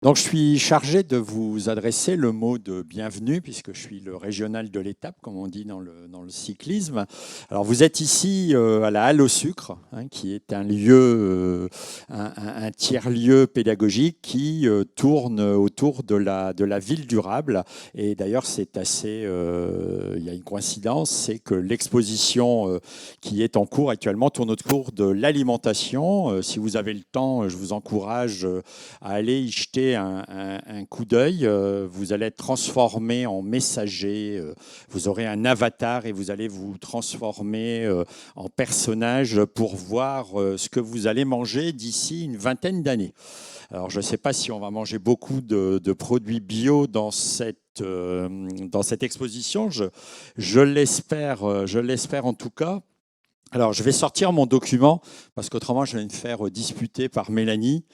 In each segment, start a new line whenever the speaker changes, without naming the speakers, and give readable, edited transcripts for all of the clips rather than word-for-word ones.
Donc, je suis chargé de vous adresser le mot de bienvenue, puisque je suis le régional de l'étape, comme on dit dans le cyclisme. Alors, vous êtes ici à la Halle au Sucre, hein, qui est un lieu, un tiers-lieu pédagogique qui tourne autour de la ville durable. Et d'ailleurs, c'est assez, il y a une coïncidence, c'est que l'exposition qui est en cours actuellement tourne autour de l'alimentation. Si vous avez le temps, je vous encourage à aller y jeter un coup d'œil. Vous allez être transformé en messager. Vous aurez un avatar et vous allez vous transformer en personnage pour voir ce que vous allez manger d'ici une vingtaine d'années. Alors, je ne sais pas si on va manger beaucoup de produits bio dans cette exposition. Je l'espère en tout cas. Alors, je vais sortir mon document parce qu'autrement, je vais me faire disputer par Mélanie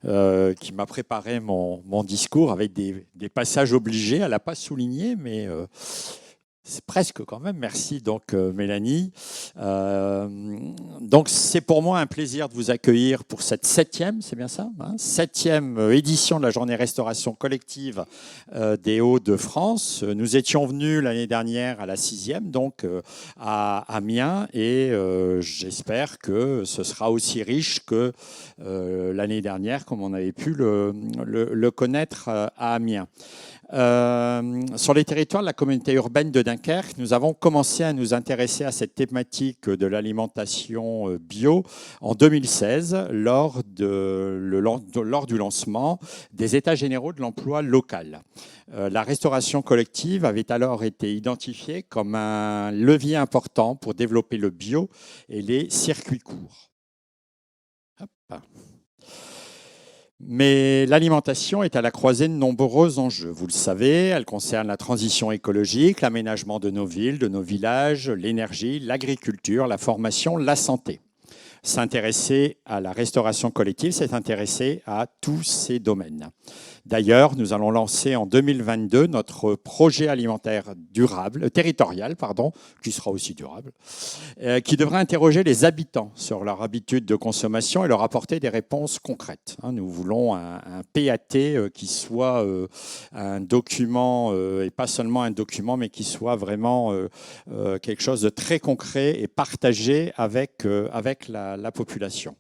qui m'a préparé mon discours avec des passages obligés. Elle n'a pas souligné, mais c'est presque quand même. Merci donc Mélanie. Euh, donc c'est pour moi un plaisir de vous accueillir pour cette septième, c'est bien ça, hein, septième édition de la journée restauration collective des Hauts-de-France. Nous étions venus l'année dernière à la sixième, donc à Amiens, et j'espère que ce sera aussi riche que l'année dernière, comme on avait pu le connaître à Amiens. Sur les territoires de la communauté urbaine de Dunkerque, nous avons commencé à nous intéresser à cette thématique de l'alimentation bio en 2016 lors du lancement des États généraux de l'emploi local. La restauration collective avait alors été identifiée comme un levier important pour développer le bio et les circuits courts. Hop. Mais l'alimentation est à la croisée de nombreux enjeux. Vous le savez, elle concerne la transition écologique, l'aménagement de nos villes, de nos villages, l'énergie, l'agriculture, la formation, la santé. S'intéresser à la restauration collective, c'est s'intéresser à tous ces domaines. D'ailleurs, nous allons lancer en 2022 notre projet alimentaire durable, territorial, pardon, qui sera aussi durable, qui devra interroger les habitants sur leurs habitudes de consommation et leur apporter des réponses concrètes. Nous voulons un PAT qui soit un document, et pas seulement un document, mais qui soit vraiment quelque chose de très concret et partagé avec la population.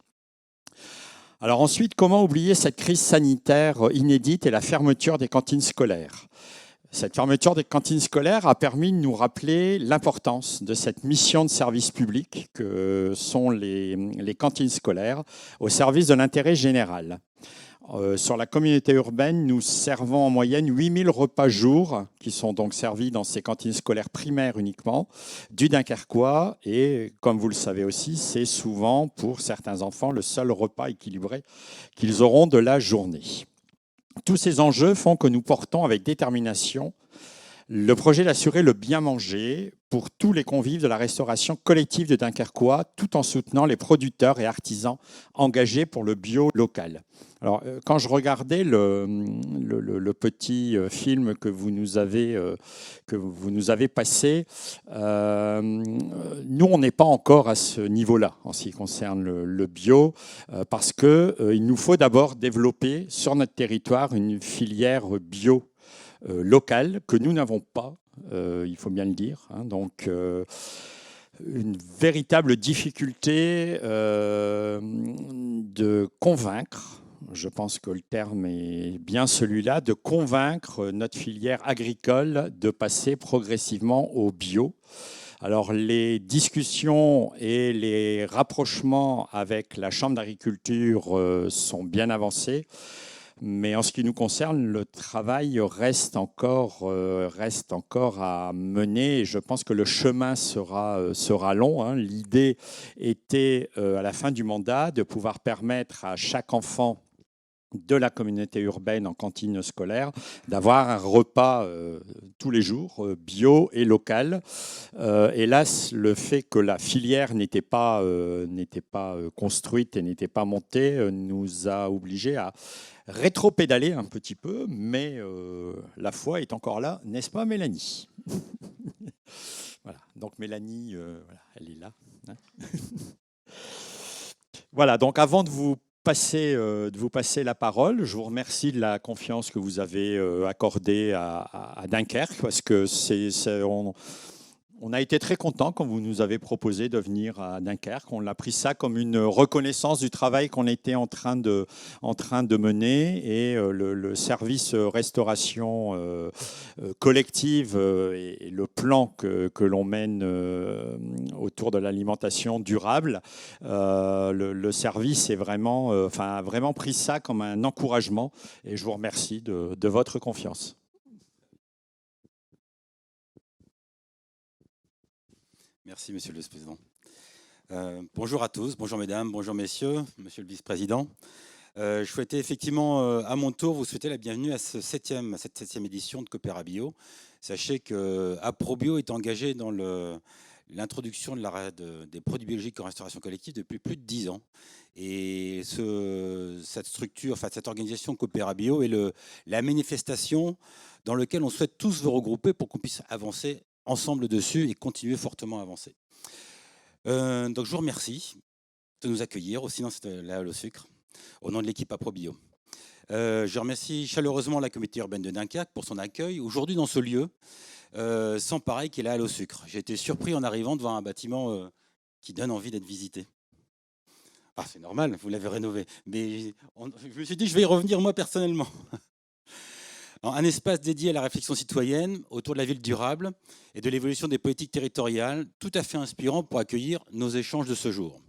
Alors ensuite, comment oublier cette crise sanitaire inédite et la fermeture des cantines scolaires ? Cette fermeture des cantines scolaires a permis de nous rappeler l'importance de cette mission de service public que sont les cantines scolaires au service de l'intérêt général. Sur la communauté urbaine, nous servons en moyenne 8000 repas jour qui sont donc servis dans ces cantines scolaires primaires uniquement, du Dunkerquois. Et comme vous le savez aussi, c'est souvent pour certains enfants le seul repas équilibré qu'ils auront de la journée. Tous ces enjeux font que nous portons avec détermination le projet d'assurer le bien manger pour tous les convives de la restauration collective de Dunkerquois, tout en soutenant les producteurs et artisans engagés pour le bio local. Alors, quand je regardais le petit film que vous nous avez passé, nous, on n'est pas encore à ce niveau-là en ce qui concerne le bio, parce qu'il nous faut d'abord développer sur notre territoire une filière bio locale que nous n'avons pas, il faut bien le dire. Donc, une véritable difficulté de convaincre, je pense que le terme est bien celui-là, de convaincre notre filière agricole de passer progressivement au bio. Alors les discussions et les rapprochements avec la Chambre d'agriculture sont bien avancés. Mais en ce qui nous concerne, le travail reste encore à mener et je pense que le chemin sera long. L'idée était, à la fin du mandat, de pouvoir permettre à chaque enfant de la communauté urbaine en cantine scolaire d'avoir un repas tous les jours, bio et local. Hélas, le fait que la filière n'était pas construite et n'était pas montée nous a obligés à rétro-pédaler un petit peu, mais la foi est encore là, n'est-ce pas Mélanie? Voilà, donc Mélanie, voilà, elle est là. Voilà, donc avant de vous de vous passer la parole. Je vous remercie de la confiance que vous avez accordée à Dunkerque, parce que on a été très contents quand vous nous avez proposé de venir à Dunkerque. On l'a pris ça comme une reconnaissance du travail qu'on était en train de mener, et le service restauration collective et le plan que l'on mène autour de l'alimentation durable, le service est a vraiment pris ça comme un encouragement, et je vous remercie de votre confiance.
Merci, Monsieur le Vice-président. Bonjour à tous, bonjour mesdames, bonjour messieurs, Monsieur le Vice-président. Je souhaitais effectivement, à mon tour, vous souhaiter la bienvenue à cette septième édition de Coopéra Bio. Sachez que Aprobio est engagé dans l'introduction des produits biologiques en restauration collective depuis plus de 10 ans. Et cette organisation Coopéra Bio est la manifestation dans laquelle on souhaite tous vous regrouper pour qu'on puisse avancer ensemble dessus et continuer fortement à avancer. Donc je vous remercie de nous accueillir aussi dans la Halle au Sucre, au nom de l'équipe Aprobio. Je remercie chaleureusement la communauté urbaine de Dunkerque pour son accueil aujourd'hui dans ce lieu sans pareil qui est la Halle au Sucre. J'ai été surpris en arrivant de voir un bâtiment qui donne envie d'être visité. Ah, c'est normal, vous l'avez rénové. Mais je me suis dit, je vais y revenir moi personnellement. Un espace dédié à la réflexion citoyenne autour de la ville durable et de l'évolution des politiques territoriales, tout à fait inspirant pour accueillir nos échanges de ce jour.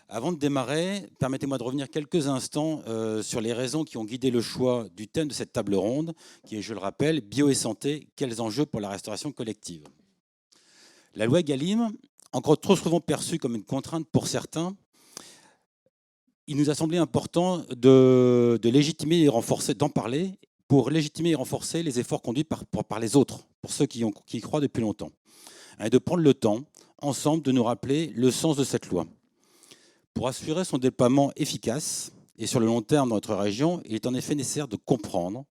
Avant de démarrer, permettez-moi de revenir quelques instants sur les raisons qui ont guidé le choix du thème de cette table ronde, qui est, je le rappelle, bio et santé, quels enjeux pour la restauration collective. La loi Egalim, encore trop souvent perçue comme une contrainte pour certains, il nous a semblé important de légitimer et renforcer, d'en parler, pour légitimer et renforcer les efforts conduits par les autres, pour ceux qui y croient depuis longtemps. Et de prendre le temps, ensemble, de nous rappeler le sens de cette loi. Pour assurer son déploiement efficace et sur le long terme dans notre région, il est en effet nécessaire de comprendre,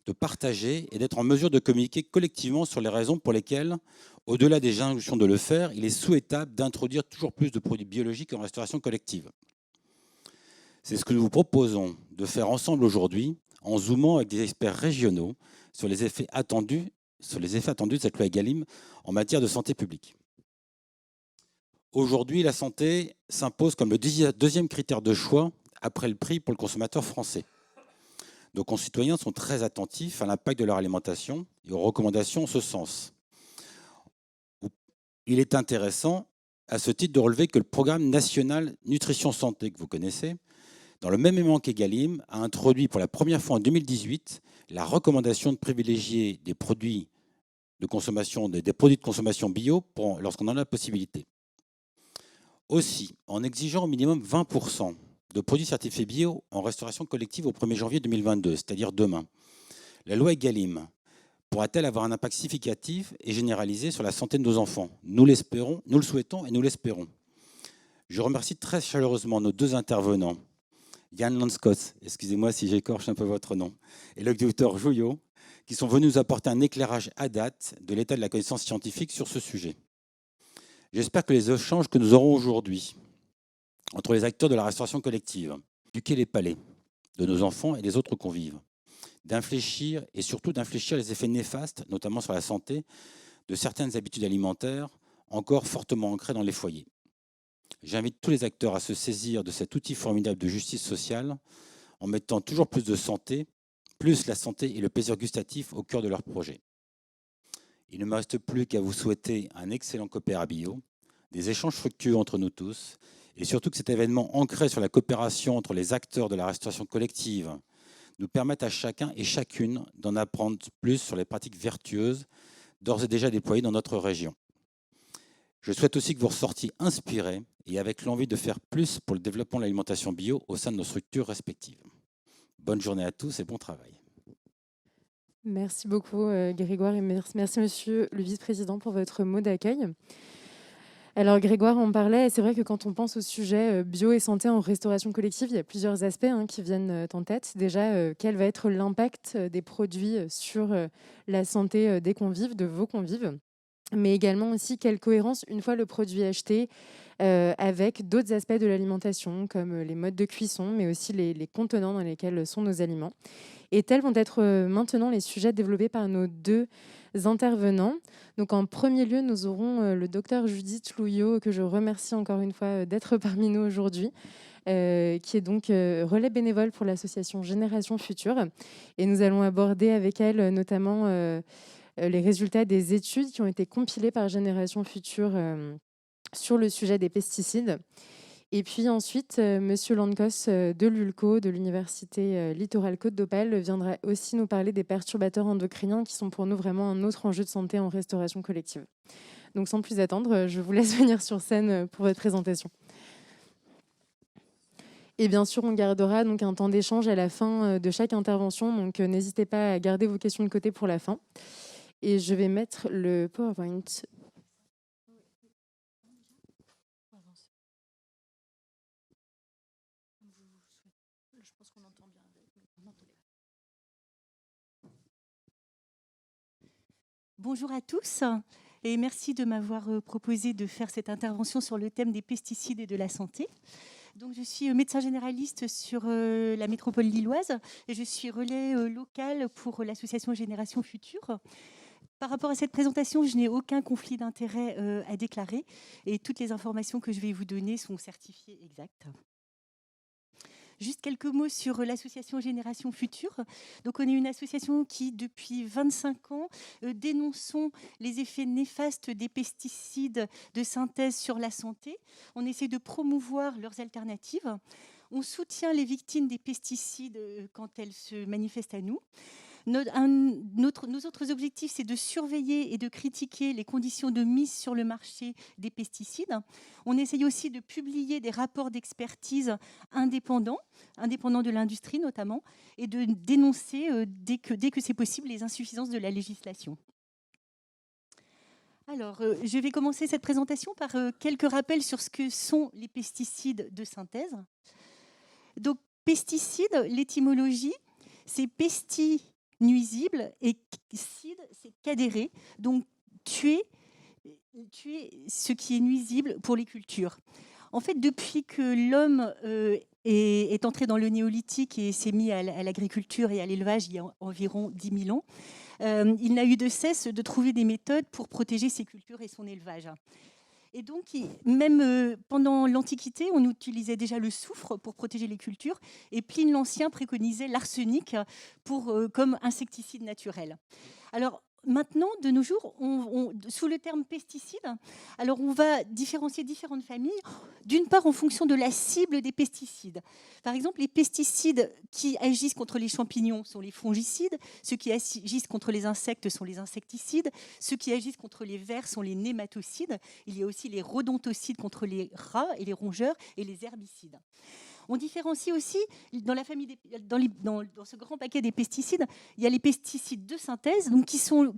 de partager et d'être en mesure de communiquer collectivement sur les raisons pour lesquelles, au-delà des injonctions de le faire, il est souhaitable d'introduire toujours plus de produits biologiques en restauration collective. C'est ce que nous vous proposons de faire ensemble aujourd'hui, en zoomant avec des experts régionaux sur les effets attendus de cette loi Egalim en matière de santé publique. Aujourd'hui, la santé s'impose comme le deuxième critère de choix après le prix pour le consommateur français. Nos concitoyens sont très attentifs à l'impact de leur alimentation et aux recommandations en ce sens. Il est intéressant, à ce titre, de relever que le programme national Nutrition Santé, que vous connaissez, dans le même élément qu'Egalim, a introduit pour la première fois en 2018 la recommandation de privilégier des produits de consommation bio lorsqu'on en a la possibilité. Aussi, en exigeant au minimum 20% de produits certifiés bio en restauration collective au 1er janvier 2022, c'est-à-dire demain, la loi Egalim pourra-t-elle avoir un impact significatif et généralisé sur la santé de nos enfants? Nous l'espérons, nous le souhaitons et nous l'espérons. Je remercie très chaleureusement nos deux intervenants, Yann Lanskos, excusez-moi si j'écorche un peu votre nom, et le docteur Jouillot, qui sont venus nous apporter un éclairage à date de l'état de la connaissance scientifique sur ce sujet. J'espère que les échanges que nous aurons aujourd'hui entre les acteurs de la restauration collective, éduquer les palais de nos enfants et des autres convives, d'infléchir et surtout d'infléchir les effets néfastes, notamment sur la santé, de certaines habitudes alimentaires encore fortement ancrées dans les foyers. J'invite tous les acteurs à se saisir de cet outil formidable de justice sociale en mettant toujours plus de santé, plus la santé et le plaisir gustatif au cœur de leur projet. Il ne me reste plus qu'à vous souhaiter un excellent Coopéra Bio, des échanges fructueux entre nous tous, et surtout que cet événement ancré sur la coopération entre les acteurs de la restauration collective nous permette à chacun et chacune d'en apprendre plus sur les pratiques vertueuses d'ores et déjà déployées dans notre région. Je souhaite aussi que vous ressortiez inspirés et avec l'envie de faire plus pour le développement de l'alimentation bio au sein de nos structures respectives. Bonne journée à tous et bon travail.
Merci beaucoup Grégoire et merci Monsieur le Vice-président pour votre mot d'accueil. Alors Grégoire en parlait, et c'est vrai que quand on pense au sujet bio et santé en restauration collective, il y a plusieurs aspects qui viennent en tête. Déjà, quel va être l'impact des produits sur la santé des convives, de vos convives, mais également aussi quelle cohérence, une fois le produit acheté, avec d'autres aspects de l'alimentation, comme les modes de cuisson, mais aussi les contenants dans lesquels sont nos aliments. Et tels vont être maintenant les sujets développés par nos deux intervenants. Donc, en premier lieu, nous aurons le docteur Judith Louillot, que je remercie encore une fois d'être parmi nous aujourd'hui, qui est donc relais bénévole pour l'association Génération Future. Et nous allons aborder avec elle notamment les résultats des études qui ont été compilées par Génération Future sur le sujet des pesticides. Et puis ensuite, Monsieur Lankos de l'ULCO, de l'Université Littorale Côte d'Opale, viendra aussi nous parler des perturbateurs endocriniens qui sont pour nous vraiment un autre enjeu de santé en restauration collective. Donc sans plus attendre, je vous laisse venir sur scène pour votre présentation. Et bien sûr, on gardera donc un temps d'échange à la fin de chaque intervention, donc n'hésitez pas à garder vos questions de côté pour la fin. Et je vais mettre le PowerPoint.
Bonjour à tous et merci de m'avoir proposé de faire cette intervention sur le thème des pesticides et de la santé. Donc, je suis médecin généraliste sur la métropole lilloise et je suis relais local pour l'association Génération Future. Par rapport à cette présentation, je n'ai aucun conflit d'intérêt à déclarer et toutes les informations que je vais vous donner sont certifiées exactes. Juste quelques mots sur l'association Génération Future. Donc, on est une association qui, depuis 25 ans, dénonçons les effets néfastes des pesticides de synthèse sur la santé. On essaie de promouvoir leurs alternatives. On soutient les victimes des pesticides quand elles se manifestent à nous. Nos autres objectifs, c'est de surveiller et de critiquer les conditions de mise sur le marché des pesticides. On essaye aussi de publier des rapports d'expertise indépendants de l'industrie notamment, et de dénoncer dès que c'est possible les insuffisances de la législation. Alors, je vais commencer cette présentation par quelques rappels sur ce que sont les pesticides de synthèse. Donc, pesticides, l'étymologie, c'est pesti, nuisible, et cide, c'est cadérer, donc tuer ce qui est nuisible pour les cultures. En fait, depuis que l'homme est entré dans le néolithique et s'est mis à l'agriculture et à l'élevage il y a environ 10 000 ans, il n'a eu de cesse de trouver des méthodes pour protéger ses cultures et son élevage. Et donc, même pendant l'Antiquité, on utilisait déjà le soufre pour protéger les cultures. Et Pline l'Ancien préconisait l'arsenic comme insecticide naturel. Alors, maintenant, de nos jours, sous le terme pesticide, alors on va différencier différentes familles. D'une part, en fonction de la cible des pesticides. Par exemple, les pesticides qui agissent contre les champignons sont les fongicides. Ceux qui agissent contre les insectes sont les insecticides. Ceux qui agissent contre les vers sont les nématocides. Il y a aussi les rodontocides contre les rats et les rongeurs et les herbicides. On différencie aussi, dans ce grand paquet des pesticides, il y a les pesticides de synthèse, donc qui sont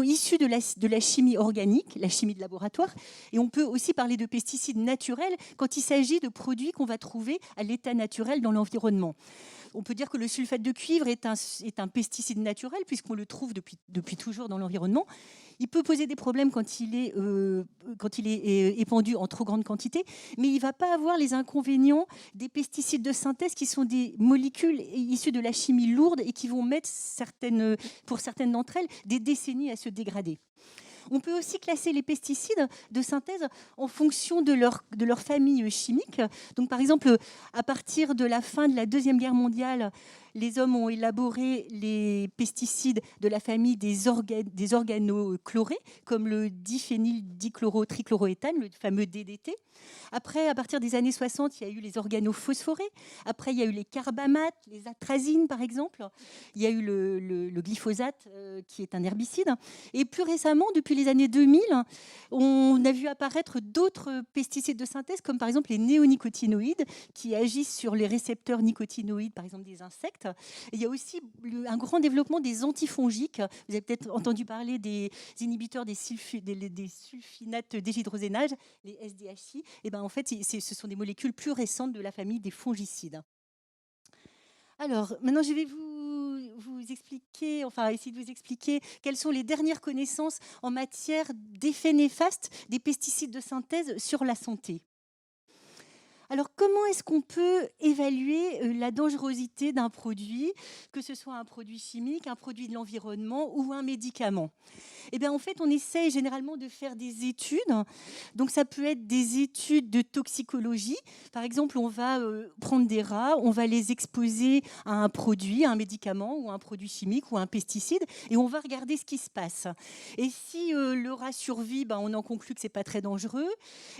issus de la chimie organique, la chimie de laboratoire. Et on peut aussi parler de pesticides naturels quand il s'agit de produits qu'on va trouver à l'état naturel dans l'environnement. On peut dire que le sulfate de cuivre est un pesticide naturel puisqu'on le trouve depuis toujours dans l'environnement. Il peut poser des problèmes quand il est épandu en trop grande quantité, mais il ne va pas avoir les inconvénients des pesticides de synthèse qui sont des molécules issues de la chimie lourde et qui vont mettre, pour certaines d'entre elles, des décennies à se dégrader. On peut aussi classer les pesticides de synthèse en fonction de leur famille chimique. Donc, par exemple, à partir de la fin de la Deuxième Guerre mondiale, les hommes ont élaboré les pesticides de la famille des organochlorés, comme le diphényldichlorotrichloroéthane, le fameux DDT. Après, à partir des années 60, il y a eu les organophosphorés. Après, il y a eu les carbamates, les atrazines, par exemple. Il y a eu le glyphosate, qui est un herbicide. Et plus récemment, depuis les années 2000, on a vu apparaître d'autres pesticides de synthèse, comme par exemple les néonicotinoïdes, qui agissent sur les récepteurs nicotinoïdes, par exemple des insectes. Et il y a aussi un grand développement des antifongiques. Vous avez peut-être entendu parler des inhibiteurs des sulfinates déshydrogénase, les SDHI. Et ben, en fait, ce sont des molécules plus récentes de la famille des fongicides. Alors, maintenant, je vais vous essayer de vous expliquer quelles sont les dernières connaissances en matière d'effets néfastes des pesticides de synthèse sur la santé. Alors, comment est-ce qu'on peut évaluer la dangerosité d'un produit, que ce soit un produit chimique, un produit de l'environnement ou un médicament ? Eh bien, en fait, on essaye généralement de faire des études. Donc, ça peut être des études de toxicologie. Par exemple, on va prendre des rats, on va les exposer à un produit, à un médicament ou à un produit chimique ou à un pesticide, et on va regarder ce qui se passe. Et si le rat survit, on en conclut que ce n'est pas très dangereux.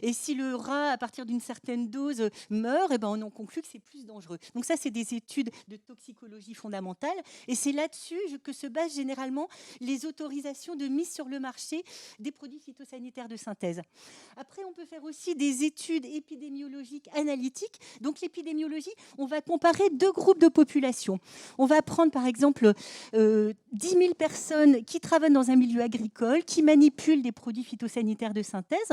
Et si le rat, à partir d'une certaine dose, meurt, on en conclut que c'est plus dangereux. Donc ça, c'est des études de toxicologie fondamentale. Et c'est là-dessus que se basent généralement les autorisations de mise sur le marché des produits phytosanitaires de synthèse. Après, on peut faire aussi des études épidémiologiques analytiques. Donc l'épidémiologie, on va comparer deux groupes de population. On va prendre par exemple 10 000 personnes qui travaillent dans un milieu agricole, qui manipulent des produits phytosanitaires de synthèse,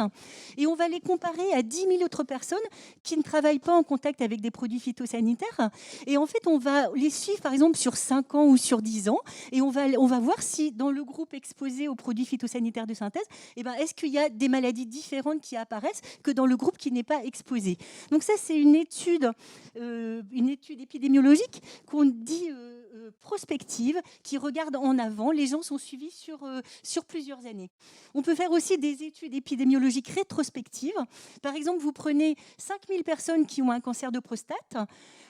et on va les comparer à 10 000 autres personnes qui ne travaillent pas en contact avec des produits phytosanitaires. Et en fait, on va les suivre par exemple sur 5 ans ou sur 10 ans, et on va voir si dans le groupe exposé aux produits phytosanitaires de synthèse, est-ce qu'il y a des maladies différentes qui apparaissent que dans le groupe qui n'est pas exposé. Donc ça, c'est une étude épidémiologique qu'on dit prospective, qui regarde en avant. Les gens sont suivis sur plusieurs années. On peut faire aussi des études épidémiologiques rétrospectives. Par exemple, vous prenez 5000 personnes qui ont un cancer de prostate,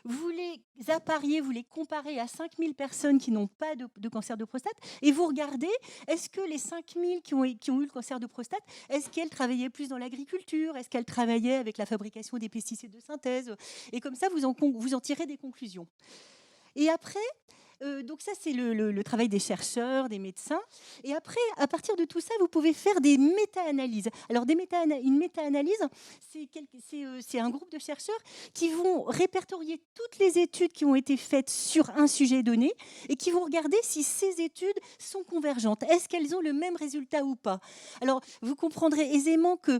vous les appariez, vous les comparez à 5000 personnes qui n'ont pas de cancer de prostate, et vous regardez, est-ce que les 5000 qui ont eu le cancer de prostate, est-ce qu'elles travaillaient plus dans l'agriculture, est-ce qu'elles travaillaient avec la fabrication des pesticides de synthèse, et comme ça, vous en tirez des conclusions. Et après, donc ça, c'est le travail des chercheurs, des médecins. Et après, à partir de tout ça, vous pouvez faire des méta-analyses. Alors, une méta-analyse, c'est un groupe de chercheurs qui vont répertorier toutes les études qui ont été faites sur un sujet donné et qui vont regarder si ces études sont convergentes. Est-ce qu'elles ont le même résultat ou pas? Alors, vous comprendrez aisément que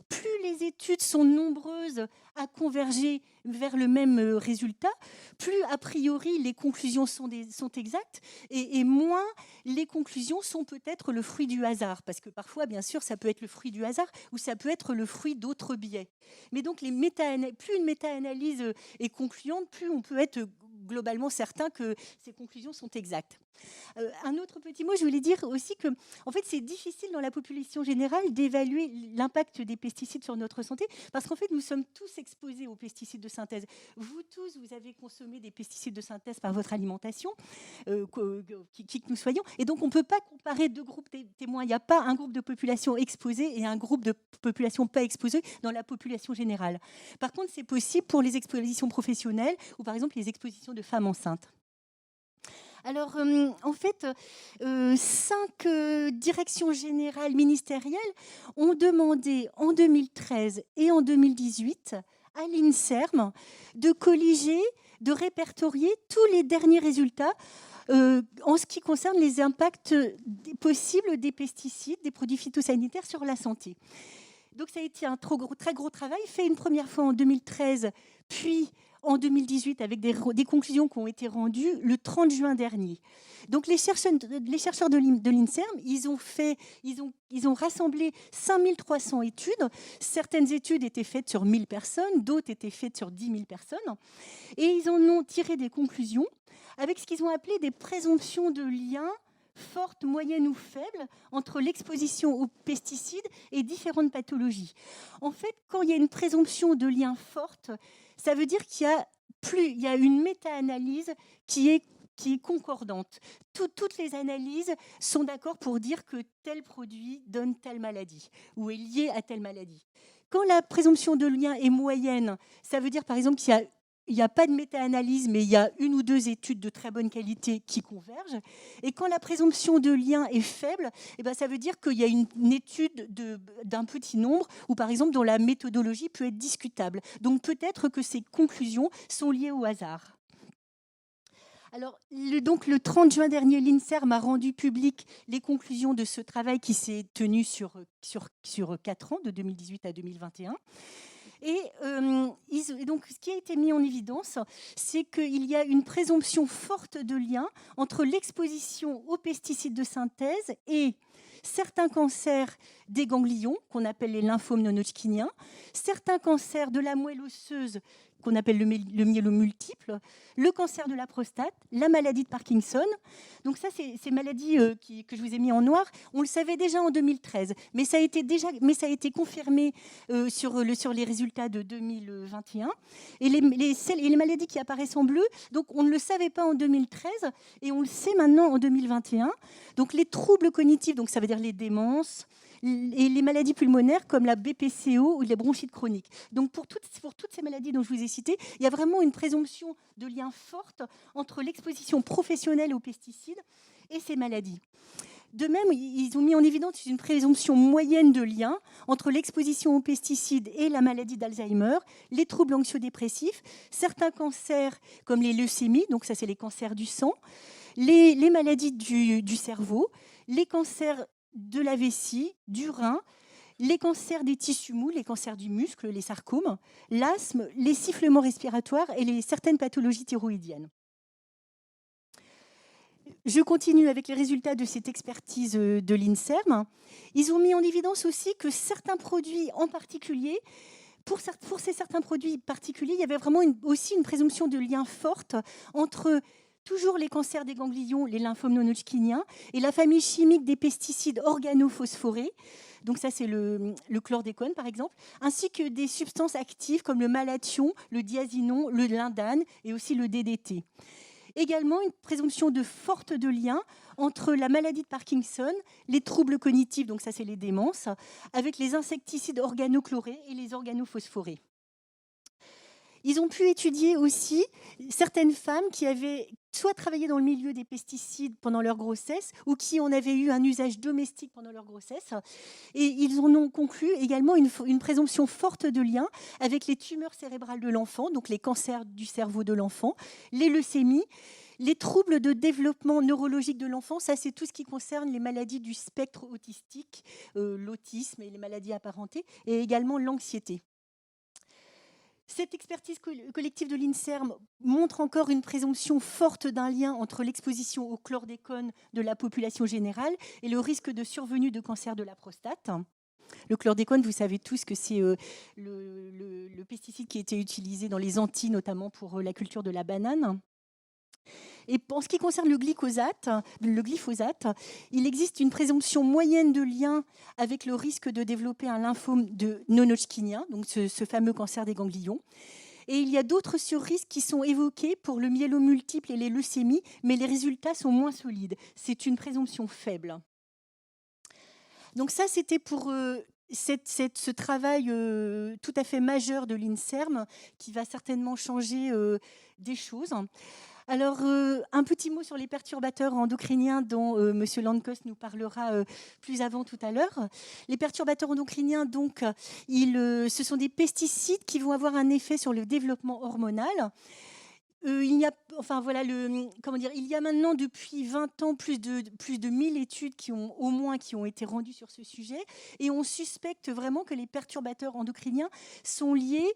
plus les études sont nombreuses à converger vers le même résultat, plus a priori les conclusions sont exactes, et moins les conclusions sont peut-être le fruit du hasard, parce que parfois, bien sûr, ça peut être le fruit du hasard ou ça peut être le fruit d'autres biais. Mais donc, plus une méta-analyse est concluante, plus on peut être globalement certain que ces conclusions sont exactes. Un autre petit mot, je voulais dire aussi que, en fait, c'est difficile dans la population générale d'évaluer l'impact des pesticides sur notre santé, parce qu'en fait, nous sommes tous exposés aux pesticides de synthèse. Vous tous, vous avez consommé des pesticides de synthèse par votre alimentation, qui que nous soyons, et donc on ne peut pas comparer deux groupes témoins. Il n'y a pas un groupe de population exposée et un groupe de population pas exposée dans la population générale. Par contre, c'est possible pour les expositions professionnelles ou par exemple les expositions de femmes enceintes. Alors, en fait, 5 directions générales ministérielles ont demandé en 2013 et en 2018 à l'INSERM de colliger, de répertorier tous les derniers résultats en ce qui concerne les impacts possibles des pesticides, des produits phytosanitaires sur la santé. Donc, ça a été un très gros travail, fait une première fois en 2013, puis en 2018, avec des conclusions qui ont été rendues le 30 juin dernier. Donc, les chercheurs de l'INSERM, ils ont rassemblé 5300 études. Certaines études étaient faites sur 1000 personnes, d'autres étaient faites sur 10 000 personnes. Et ils en ont tiré des conclusions avec ce qu'ils ont appelé des présomptions de lien forte, moyenne ou faible entre l'exposition aux pesticides et différentes pathologies. En fait, quand il y a une présomption de lien forte, ça veut dire qu'il y a une méta-analyse qui est concordante. Toutes les analyses sont d'accord pour dire que tel produit donne telle maladie ou est lié à telle maladie. Quand la présomption de lien est moyenne, ça veut dire par exemple qu'il n'y a pas de méta-analyse, mais il y a 1 ou 2 études de très bonne qualité qui convergent. Et quand la présomption de lien est faible, ça veut dire qu'il y a une étude d'un petit nombre, ou par exemple dont la méthodologie peut être discutable. Donc peut-être que ces conclusions sont liées au hasard. Alors, le 30 juin dernier, l'INSERM a rendu public les conclusions de ce travail qui s'est tenu sur 4 ans, de 2018 à 2021. Et donc, ce qui a été mis en évidence, c'est qu'il y a une présomption forte de lien entre l'exposition aux pesticides de synthèse et certains cancers des ganglions, qu'on appelle les lymphomes non-Hodgkiniens, certains cancers de la moelle osseuse, qu'on appelle le myélomultiple, le cancer de la prostate, la maladie de Parkinson. Donc ça, c'est ces maladies que je vous ai mis en noir. On le savait déjà en 2013, mais ça a été confirmé sur les résultats de 2021. Et les maladies qui apparaissent en bleu, donc on ne le savait pas en 2013 et on le sait maintenant en 2021. Donc les troubles cognitifs, donc ça veut dire les démences, et les maladies pulmonaires comme la BPCO ou les bronchites chroniques. Donc pour toutes ces maladies dont je vous ai citées, il y a vraiment une présomption de lien forte entre l'exposition professionnelle aux pesticides et ces maladies. De même, ils ont mis en évidence une présomption moyenne de lien entre l'exposition aux pesticides et la maladie d'Alzheimer, les troubles anxio-dépressifs, certains cancers comme les leucémies, donc ça c'est les cancers du sang, les maladies du cerveau, les cancers de la vessie, du rein, les cancers des tissus mous, les cancers du muscle, les sarcomes, l'asthme, les sifflements respiratoires et certaines pathologies thyroïdiennes. Je continue avec les résultats de cette expertise de l'INSERM. Ils ont mis en évidence aussi que certains produits en particulier, pour certains produits particuliers, il y avait vraiment aussi une présomption de lien forte entre toujours les cancers des ganglions, les lymphomes non-Hodgkiniens, et la famille chimique des pesticides organophosphorés, donc ça c'est le chlordécone par exemple, ainsi que des substances actives comme le malathion, le diazinon, le lindane et aussi le DDT. Également une présomption forte de lien entre la maladie de Parkinson, les troubles cognitifs, donc ça c'est les démences, avec les insecticides organochlorés et les organophosphorés. Ils ont pu étudier aussi certaines femmes qui avaient soit travaillé dans le milieu des pesticides pendant leur grossesse ou qui en avaient eu un usage domestique pendant leur grossesse. Et ils en ont conclu également une présomption forte de lien avec les tumeurs cérébrales de l'enfant, donc les cancers du cerveau de l'enfant, les leucémies, les troubles de développement neurologique de l'enfant. Ça, c'est tout ce qui concerne les maladies du spectre autistique, l'autisme et les maladies apparentées, et également l'anxiété. Cette expertise collective de l'INSERM montre encore une présomption forte d'un lien entre l'exposition au chlordécone de la population générale et le risque de survenue de cancer de la prostate. Le chlordécone, vous savez tous que c'est le pesticide qui a été utilisé dans les Antilles, notamment pour la culture de la banane. Et en ce qui concerne le glyphosate, il existe une présomption moyenne de lien avec le risque de développer un lymphome non-Hodgkinien, donc ce fameux cancer des ganglions. Et il y a d'autres surrisques qui sont évoqués pour le myélomultiple et les leucémies, mais les résultats sont moins solides. C'est une présomption faible. Donc ça, c'était pour ce travail tout à fait majeur de l'INSERM qui va certainement changer des choses. Alors, un petit mot sur les perturbateurs endocriniens dont M. Landkos nous parlera plus avant tout à l'heure. Les perturbateurs endocriniens, donc, ce sont des pesticides qui vont avoir un effet sur le développement hormonal. Il y a maintenant depuis 20 ans plus de 1000 études qui ont été rendues sur ce sujet, et on suspecte vraiment que les perturbateurs endocriniens sont liés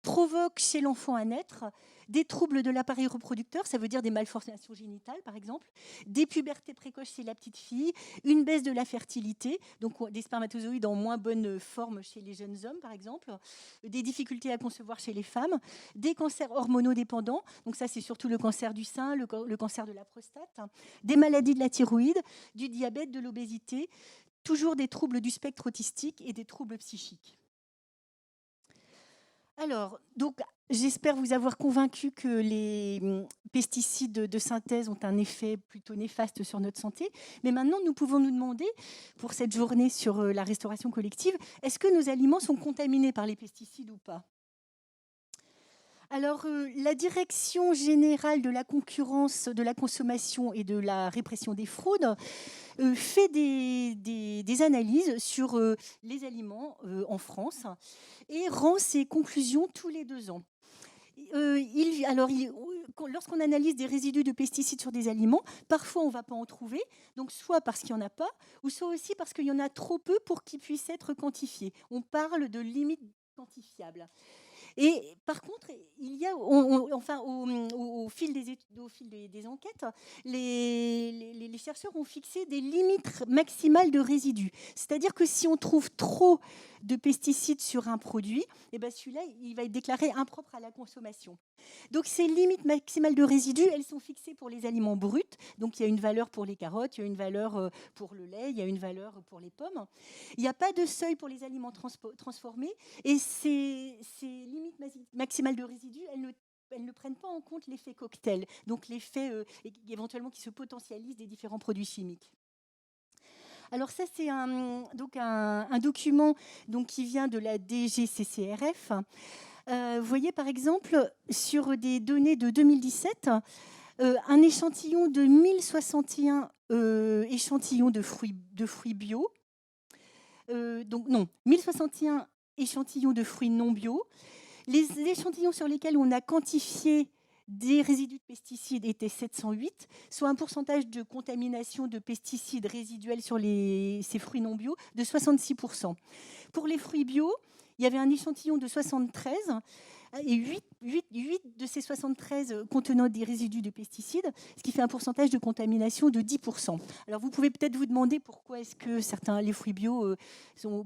provoquent chez l'enfant à naître des troubles de l'appareil reproducteur, ça veut dire des malformations génitales par exemple, des pubertés précoces chez la petite fille, une baisse de la fertilité, donc des spermatozoïdes en moins bonne forme chez les jeunes hommes par exemple, des difficultés à concevoir chez les femmes, des cancers hormonodépendants, donc ça c'est surtout le cancer du sein, le cancer de la prostate, des maladies de la thyroïde, du diabète, de l'obésité, toujours des troubles du spectre autistique et des troubles psychiques. Alors, donc, j'espère vous avoir convaincu que les pesticides de synthèse ont un effet plutôt néfaste sur notre santé. Mais maintenant, nous pouvons nous demander, pour cette journée sur la restauration collective, est-ce que nos aliments sont contaminés par les pesticides ou pas ? Alors, la Direction générale de la concurrence, de la consommation et de la répression des fraudes fait des analyses sur les aliments en France et rend ses conclusions tous les 2 ans. lorsqu'on analyse des résidus de pesticides sur des aliments, parfois on ne va pas en trouver, donc soit parce qu'il n'y en a pas, ou soit aussi parce qu'il y en a trop peu pour qu'ils puissent être quantifiés. On parle de limites quantifiables. Et par contre, il y a, au fil des enquêtes, les chercheurs ont fixé des limites maximales de résidus. C'est-à-dire que si on trouve trop de pesticides sur un produit, eh ben celui-là, il va être déclaré impropre à la consommation. Donc ces limites maximales de résidus, elles sont fixées pour les aliments bruts. Donc il y a une valeur pour les carottes, il y a une valeur pour le lait, il y a une valeur pour les pommes. Il n'y a pas de seuil pour les aliments transformés. Et ces limites maximales de résidus, elles ne prennent pas en compte l'effet cocktail, donc l'effet éventuellement qui se potentialise des différents produits chimiques. Alors ça, c'est un document donc, qui vient de la DGCCRF. Vous voyez, par exemple, sur des données de 2017, un échantillon de 1061 échantillons de fruits bio. 1061 échantillons de fruits non bio. Les échantillons sur lesquels on a quantifié des résidus de pesticides étaient 708, soit un pourcentage de contamination de pesticides résiduels sur ces fruits non bio de 66%. Pour les fruits bio, il y avait un échantillon de 73 et 8 de ces 73 contenant des résidus de pesticides, ce qui fait un pourcentage de contamination de 10%. Alors vous pouvez peut-être vous demander pourquoi est-ce que les fruits bio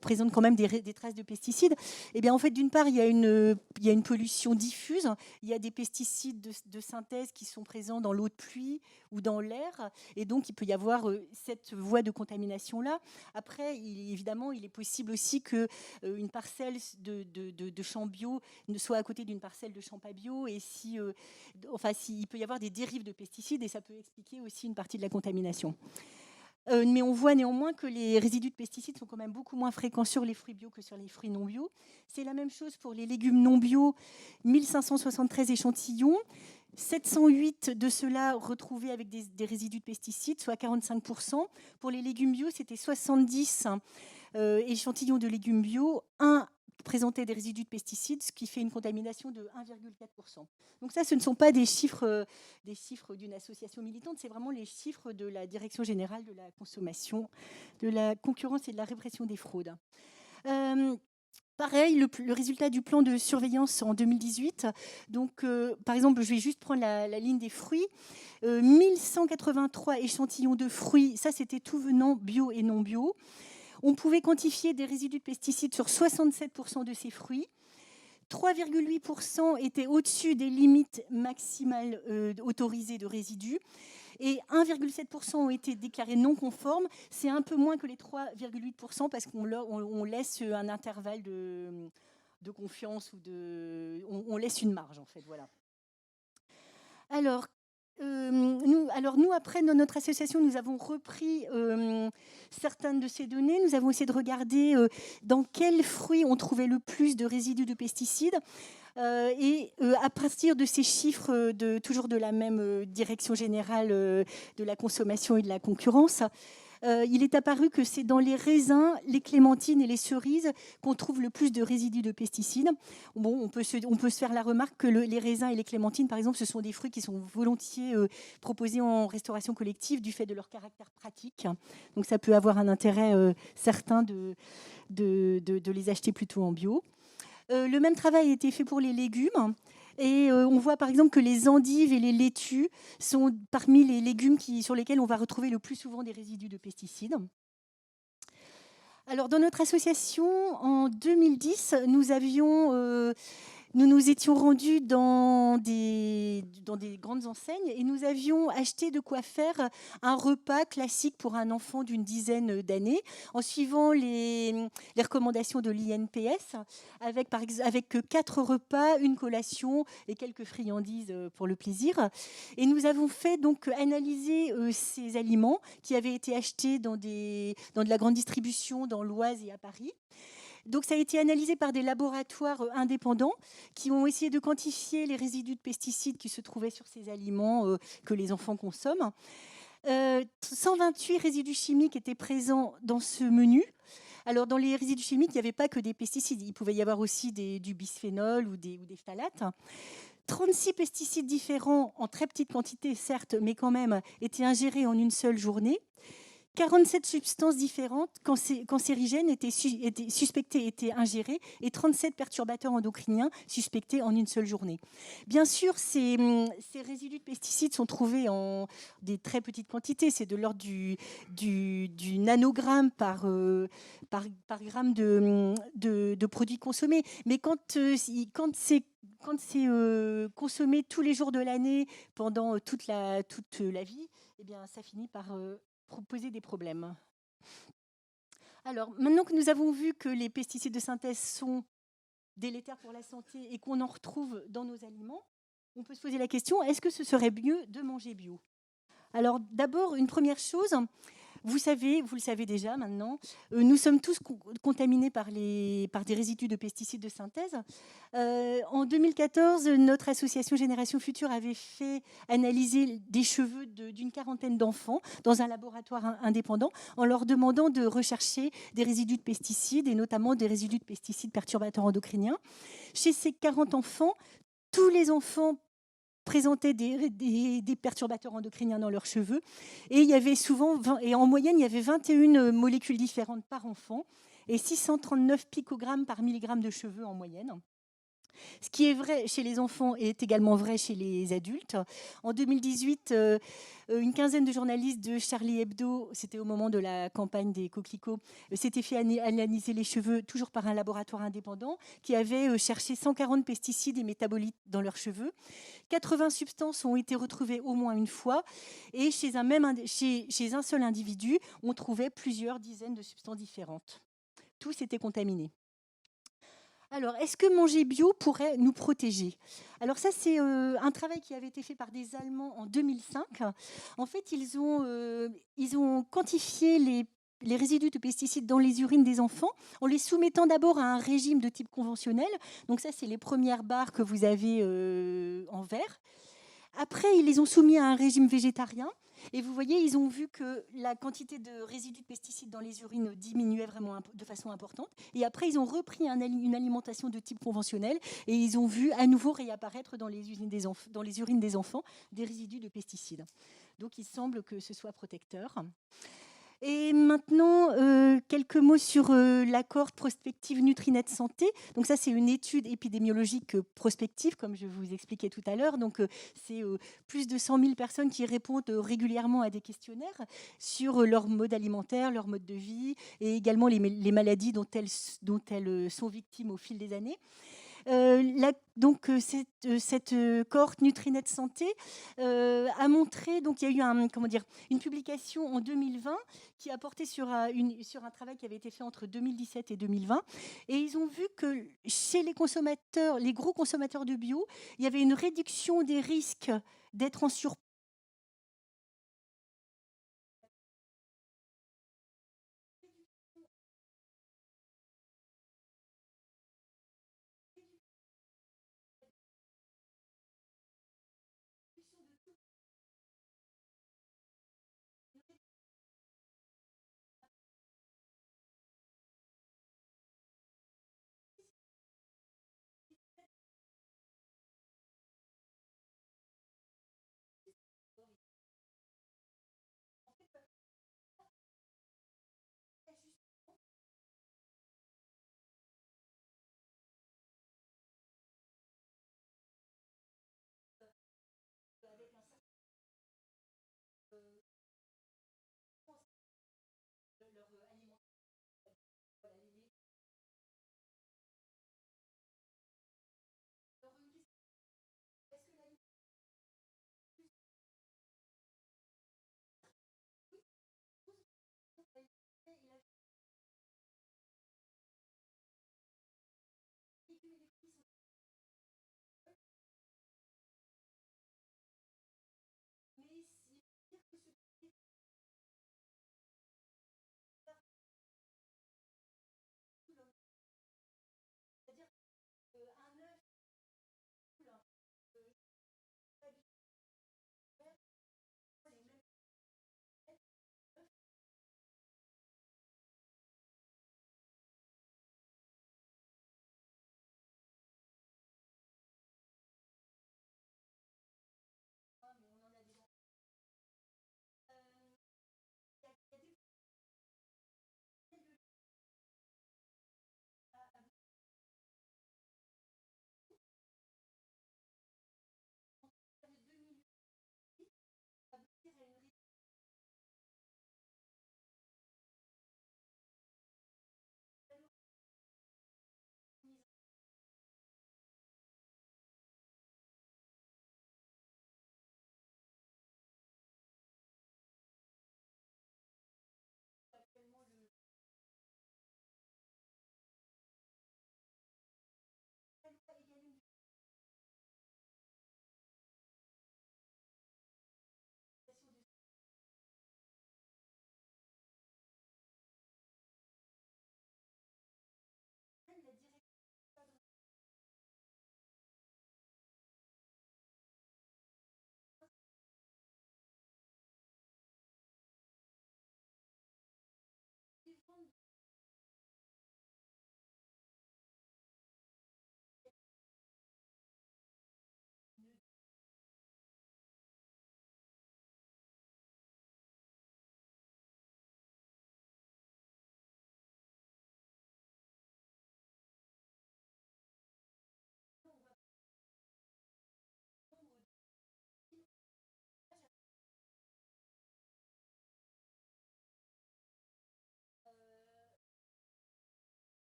présentent quand même des traces de pesticides. Eh bien en fait, d'une part, il y a une pollution diffuse, il y a des pesticides de synthèse qui sont présents dans l'eau de pluie ou dans l'air, et donc il peut y avoir cette voie de contamination-là. Après, évidemment, il est possible aussi qu'une parcelle de champs bio ne soit à côté d'une parcelle de champs pas bio, et il peut y avoir des dérives de pesticides, et ça peut expliquer aussi une partie de la contamination. Mais on voit néanmoins que les résidus de pesticides sont quand même beaucoup moins fréquents sur les fruits bio que sur les fruits non bio. C'est la même chose pour les légumes non bio, 1573 échantillons, 708 de ceux-là retrouvés avec des résidus de pesticides, soit 45%. Pour les légumes bio, c'était 70 échantillons de légumes bio, 1 présentait des résidus de pesticides, ce qui fait une contamination de 1,4%. Donc ça, ce ne sont pas des chiffres d'une association militante, c'est vraiment les chiffres de la Direction générale de la consommation, de la concurrence et de la répression des fraudes. Pareil, le résultat du plan de surveillance en 2018. Donc, par exemple, je vais juste prendre la ligne des fruits. 1183 échantillons de fruits, ça c'était tout venant bio et non bio. On pouvait quantifier des résidus de pesticides sur 67% de ces fruits. 3,8% étaient au-dessus des limites maximales autorisées de résidus. Et 1,7% ont été déclarés non conformes. C'est un peu moins que les 3,8% parce qu'on laisse un intervalle de confiance, on laisse une marge, en fait. Voilà. Alors, nous, après, dans notre association, nous avons repris certaines de ces données. Nous avons essayé de regarder dans quels fruits on trouvait le plus de résidus de pesticides. Et à partir de ces chiffres, toujours de la même direction générale de la consommation et de la concurrence, il est apparu que c'est dans les raisins, les clémentines et les cerises qu'on trouve le plus de résidus de pesticides. Bon, on peut se faire la remarque que les raisins et les clémentines, par exemple, ce sont des fruits qui sont volontiers proposés en restauration collective du fait de leur caractère pratique. Donc ça peut avoir un intérêt certain de les acheter plutôt en bio. Le même travail a été fait pour les légumes. Et on voit par exemple que les endives et les laitues sont parmi les légumes sur lesquels on va retrouver le plus souvent des résidus de pesticides. Alors dans notre association, en 2010, nous nous étions rendus dans des grandes enseignes et nous avions acheté de quoi faire un repas classique pour un enfant d'une dizaine d'années en suivant les recommandations de l'INPS avec 4 repas, une collation et quelques friandises pour le plaisir. Et nous avons fait donc analyser ces aliments qui avaient été achetés dans de la grande distribution dans l'Oise et à Paris. Donc, ça a été analysé par des laboratoires indépendants qui ont essayé de quantifier les résidus de pesticides qui se trouvaient sur ces aliments que les enfants consomment. 128 résidus chimiques étaient présents dans ce menu. Alors, dans les résidus chimiques, il n'y avait pas que des pesticides. Il pouvait y avoir aussi du bisphénol ou des phtalates. 36 pesticides différents, en très petite quantité certes, mais quand même, étaient ingérés en une seule journée. 47 substances différentes cancérigènes étaient suspectées, étaient ingérées, et 37 perturbateurs endocriniens suspectés en une seule journée. Bien sûr, ces résidus de pesticides sont trouvés en des très petites quantités, c'est de l'ordre du nanogramme par gramme de produits consommés. Mais quand c'est consommé tous les jours de l'année pendant toute la vie, eh bien, ça finit par poser des problèmes. Alors, maintenant que nous avons vu que les pesticides de synthèse sont délétères pour la santé et qu'on en retrouve dans nos aliments, on peut se poser la question, est-ce que ce serait mieux de manger bio? Alors, d'abord, une première chose, vous le savez déjà maintenant, nous sommes tous contaminés par des résidus de pesticides de synthèse. En 2014, notre association Génération Future avait fait analyser des cheveux d'une quarantaine d'enfants dans un laboratoire indépendant en leur demandant de rechercher des résidus de pesticides et notamment des résidus de pesticides perturbateurs endocriniens. Chez ces 40 enfants, tous les enfants présentaient des perturbateurs endocriniens dans leurs cheveux. Et il y avait en moyenne, il y avait 21 molécules différentes par enfant et 639 picogrammes par milligramme de cheveux en moyenne. Ce qui est vrai chez les enfants est également vrai chez les adultes. En 2018, une quinzaine de journalistes de Charlie Hebdo, c'était au moment de la campagne des coquelicots, s'étaient fait analyser les cheveux, toujours par un laboratoire indépendant, qui avait cherché 140 pesticides et métabolites dans leurs cheveux. 80 substances ont été retrouvées au moins une fois, et chez un seul individu, on trouvait plusieurs dizaines de substances différentes. Tous étaient contaminés. Alors, est-ce que manger bio pourrait nous protéger? Alors ça, c'est un travail qui avait été fait par des Allemands en 2005. En fait, ils ont quantifié les résidus de pesticides dans les urines des enfants en les soumettant d'abord à un régime de type conventionnel. Donc ça, c'est les premières barres que vous avez en vert. Après, ils les ont soumis à un régime végétarien. Et vous voyez, ils ont vu que la quantité de résidus de pesticides dans les urines diminuait vraiment de façon importante. Et après, ils ont repris une alimentation de type conventionnel et ils ont vu à nouveau réapparaître dans les urines des enfants des résidus de pesticides. Donc, il semble que ce soit protecteur. Et maintenant, quelques mots sur l'accord prospective Nutrinet Santé. Donc ça, c'est une étude épidémiologique prospective, comme je vous expliquais tout à l'heure. Donc c'est plus de 100 000 personnes qui répondent régulièrement à des questionnaires sur leur mode alimentaire, leur mode de vie, et également les maladies dont elles sont victimes au fil des années. Cette cohorte Nutrinet Santé a montré, donc il y a eu une publication en 2020 qui a porté sur un travail qui avait été fait entre 2017 et 2020, et ils ont vu que chez les consommateurs, les gros consommateurs de bio, il y avait une réduction des risques d'être en surpoids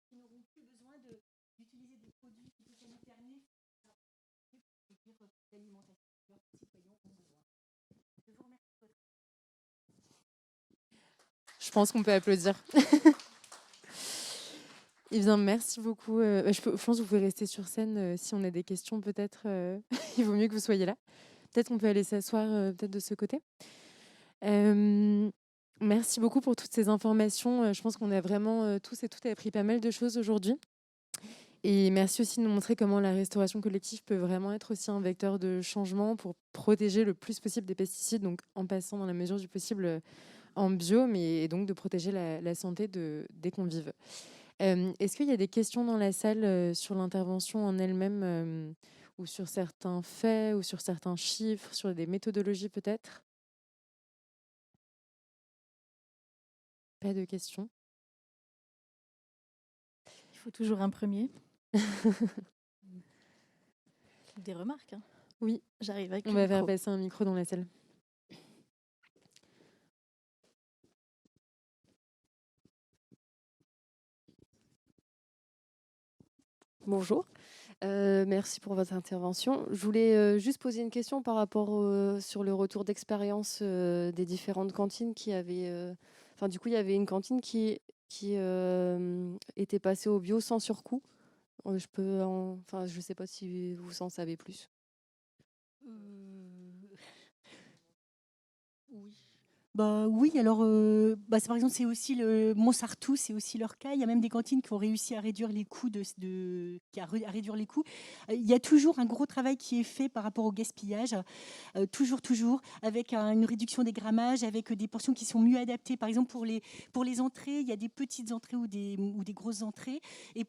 qui n'auront plus besoin d'utiliser des produits phytosanitaires pour l'alimentation que leurs citoyens ont besoin. Je vous remercie de votre
Je pense qu'on peut applaudir. Eh bien, merci beaucoup. Je pense que vous pouvez rester sur scène si on a des questions, peut-être. Il vaut mieux que vous soyez là. Peut-être qu'on peut aller s'asseoir peut-être de ce côté. Merci beaucoup pour toutes ces informations. Je pense qu'on a vraiment tous et toutes appris pas mal de choses aujourd'hui. Et merci aussi de nous montrer comment la restauration collective peut vraiment être aussi un vecteur de changement pour protéger le plus possible des pesticides, donc en passant dans la mesure du possible en bio, mais donc de protéger la santé des convives. Est-ce qu'il y a des questions dans la salle sur l'intervention en elle-même ou sur certains faits ou sur certains chiffres, sur des méthodologies peut-être? Pas de questions.
Il faut toujours un premier. Des remarques. Hein.
Oui,
j'arrive avec
on
le
va faire
micro.
passer un micro dans la salle.
Bonjour, merci pour votre intervention. Je voulais juste poser une question par rapport sur le retour d'expérience des différentes cantines qui avaient... Enfin, du coup, il y avait une cantine qui était passée au bio sans surcoût. Enfin, je ne sais pas si vous en savez plus.
Oui. Oui, alors par exemple, c'est aussi le Montsartou, c'est aussi leur cas. Il y a même des cantines qui ont réussi à réduire les coûts à réduire les coûts. Il y a toujours un gros travail qui est fait par rapport au gaspillage, toujours, avec une réduction des grammages, avec des portions qui sont mieux adaptées. Par exemple, pour les entrées, il y a des petites entrées ou des grosses entrées. Et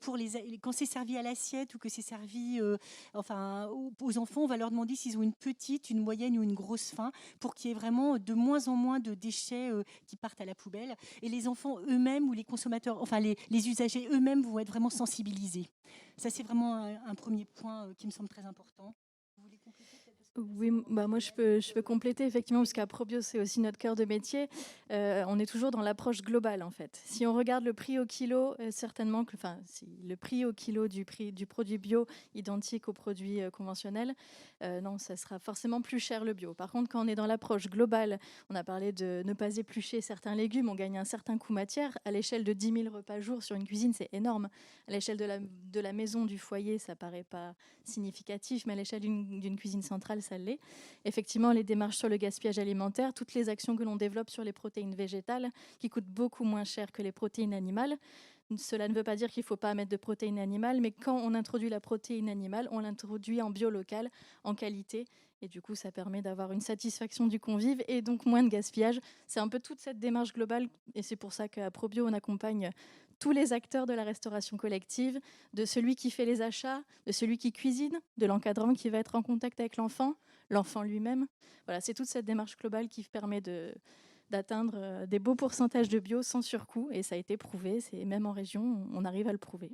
quand c'est servi à l'assiette ou que c'est servi aux enfants, on va leur demander s'ils ont une petite, une moyenne ou une grosse faim, pour qu'il y ait vraiment de moins en moins de déchets qui partent à la poubelle. Et les enfants eux-mêmes ou les consommateurs, enfin les usagers eux-mêmes vont être vraiment sensibilisés. Ça, c'est vraiment un premier point qui me semble très important. Vous voulez compléter peut-être ?
Oui, moi je peux compléter effectivement parce qu'Aprobio c'est aussi notre cœur de métier. On est toujours dans l'approche globale en fait. Si on regarde le prix au kilo, certainement que, si le prix au kilo du produit bio identique au produit conventionnel, non, ça sera forcément plus cher le bio. Par contre, quand on est dans l'approche globale, on a parlé de ne pas éplucher certains légumes, on gagne un certain coût matière. À l'échelle de 10 000 repas jour sur une cuisine, c'est énorme. À l'échelle de la maison, du foyer, ça paraît pas significatif, mais à l'échelle d'une cuisine centrale, ça l'est. Effectivement, les démarches sur le gaspillage alimentaire, toutes les actions que l'on développe sur les protéines végétales, qui coûtent beaucoup moins cher que les protéines animales. Cela ne veut pas dire qu'il ne faut pas mettre de protéines animales, mais quand on introduit la protéine animale, on l'introduit en bio local, en qualité. Et du coup, ça permet d'avoir une satisfaction du convive et donc moins de gaspillage. C'est un peu toute cette démarche globale. Et c'est pour ça qu'à ProBio, on accompagne tous les acteurs de la restauration collective, de celui qui fait les achats, de celui qui cuisine, de l'encadrant qui va être en contact avec l'enfant lui-même. Voilà, c'est toute cette démarche globale qui permet d'atteindre des beaux pourcentages de bio sans surcoût. Et ça a été prouvé, c'est même en région, on arrive à le prouver.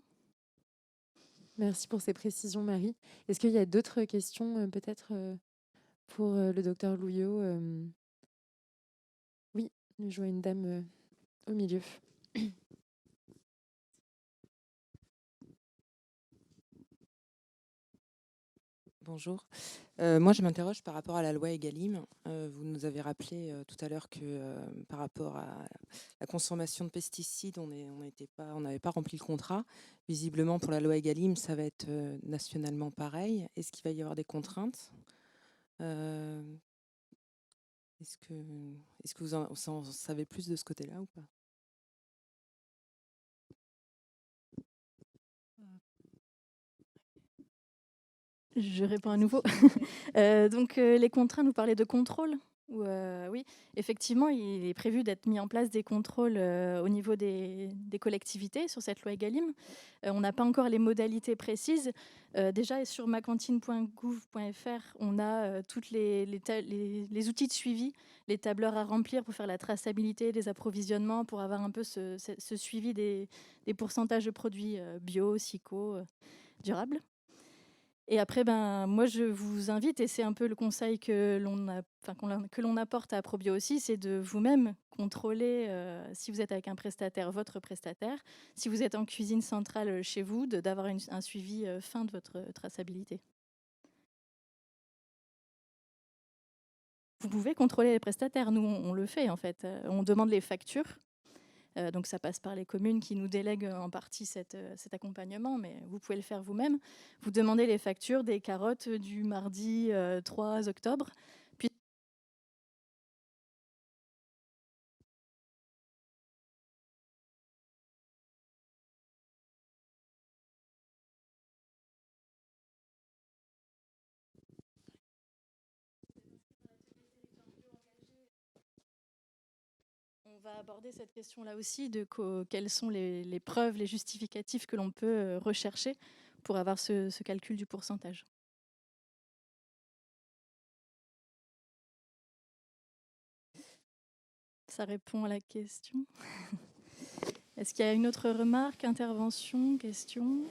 Merci pour ces précisions, Marie. Est-ce qu'il y a d'autres questions peut-être pour le docteur Louillot? Oui, je vois une dame au milieu.
Bonjour. Moi, je m'interroge par rapport à la loi Egalim. Vous nous avez rappelé tout à l'heure que par rapport à la consommation de pesticides, on n'avait pas rempli le contrat. Visiblement, pour la loi Egalim, ça va être nationalement pareil. Est-ce qu'il va y avoir des contraintes? Est-ce que vous en savez plus de ce côté-là ou pas?
Je réponds à nouveau. Donc, les contraintes, vous parlez de contrôle oui, effectivement, il est prévu d'être mis en place des contrôles au niveau des collectivités sur cette loi Egalim. On n'a pas encore les modalités précises. Déjà, sur macantine.gouv.fr, on a tous les outils de suivi, les tableurs à remplir pour faire la traçabilité des approvisionnements, pour avoir un peu ce suivi des pourcentages de produits bio, psycho, durables. Et après, moi, je vous invite, et c'est un peu le conseil que l'on apporte à Probio aussi, c'est de vous-même contrôler, si vous êtes avec un prestataire, votre prestataire, si vous êtes en cuisine centrale chez vous, d'avoir un suivi fin de votre traçabilité. Vous pouvez contrôler les prestataires, nous on le fait en fait, on demande les factures. Donc ça passe par les communes qui nous délèguent en partie cet accompagnement, mais vous pouvez le faire vous-même. Vous demandez les factures des carottes du mardi 3 octobre. Puis on va aborder cette question-là aussi, de quelles sont les preuves, les justificatifs que l'on peut rechercher pour avoir ce calcul du pourcentage. Ça répond à la question. Est-ce qu'il y a une autre remarque, intervention, question ?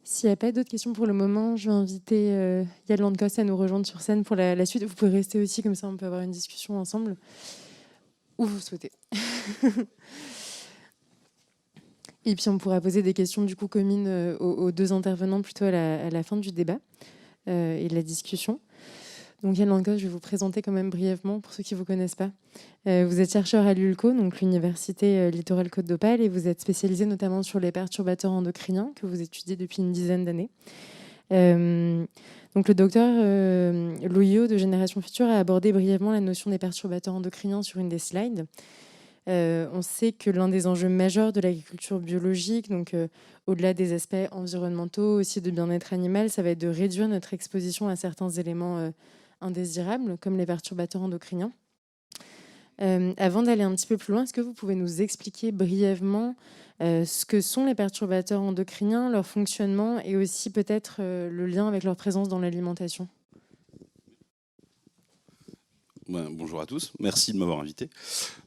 S'il n'y a pas d'autres questions pour le moment, je vais inviter Yann Landkos à nous rejoindre sur scène pour la suite. Vous pouvez rester aussi, comme ça on peut avoir une discussion ensemble, où vous souhaitez. Et puis on pourra poser des questions du coup communes aux deux intervenants plutôt à la fin du débat et de la discussion. Donc Yann Landkos, je vais vous présenter quand même brièvement pour ceux qui ne vous connaissent pas. Vous êtes chercheur à l'ULCO, donc l'Université Littorale Côte d'Opale, et vous êtes spécialisé notamment sur les perturbateurs endocriniens que vous étudiez depuis une dizaine d'années. Donc le docteur Louillot de Génération Future a abordé brièvement la notion des perturbateurs endocriniens sur une des slides. On sait que l'un des enjeux majeurs de l'agriculture biologique, donc au-delà des aspects environnementaux, aussi de bien-être animal, ça va être de réduire notre exposition à certains éléments indésirables, comme les perturbateurs endocriniens. Avant d'aller un petit peu plus loin, est-ce que vous pouvez nous expliquer brièvement ce que sont les perturbateurs endocriniens, leur fonctionnement et aussi peut-être le lien avec leur présence dans l'alimentation ?
Bonjour à tous, merci de m'avoir invité.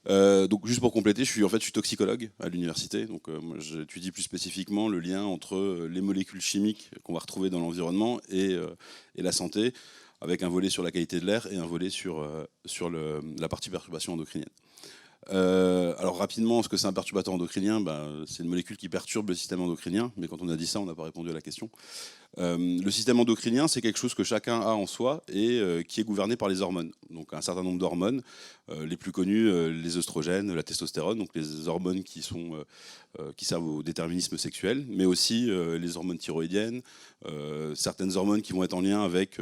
Donc juste pour compléter, je suis toxicologue à l'université, donc moi, j'étudie plus spécifiquement le lien entre les molécules chimiques qu'on va retrouver dans l'environnement et la santé, avec un volet sur la qualité de l'air et un volet sur la partie perturbation endocrinienne. Alors rapidement, ce que c'est un perturbateur endocrinien, c'est une molécule qui perturbe le système endocrinien, mais quand on a dit ça, on n'a pas répondu à la question. Le système endocrinien, c'est quelque chose que chacun a en soi et qui est gouverné par les hormones. Donc un certain nombre d'hormones, les plus connues, les œstrogènes, la testostérone, donc les hormones qui servent au déterminisme sexuel, mais aussi les hormones thyroïdiennes, certaines hormones qui vont être en lien avec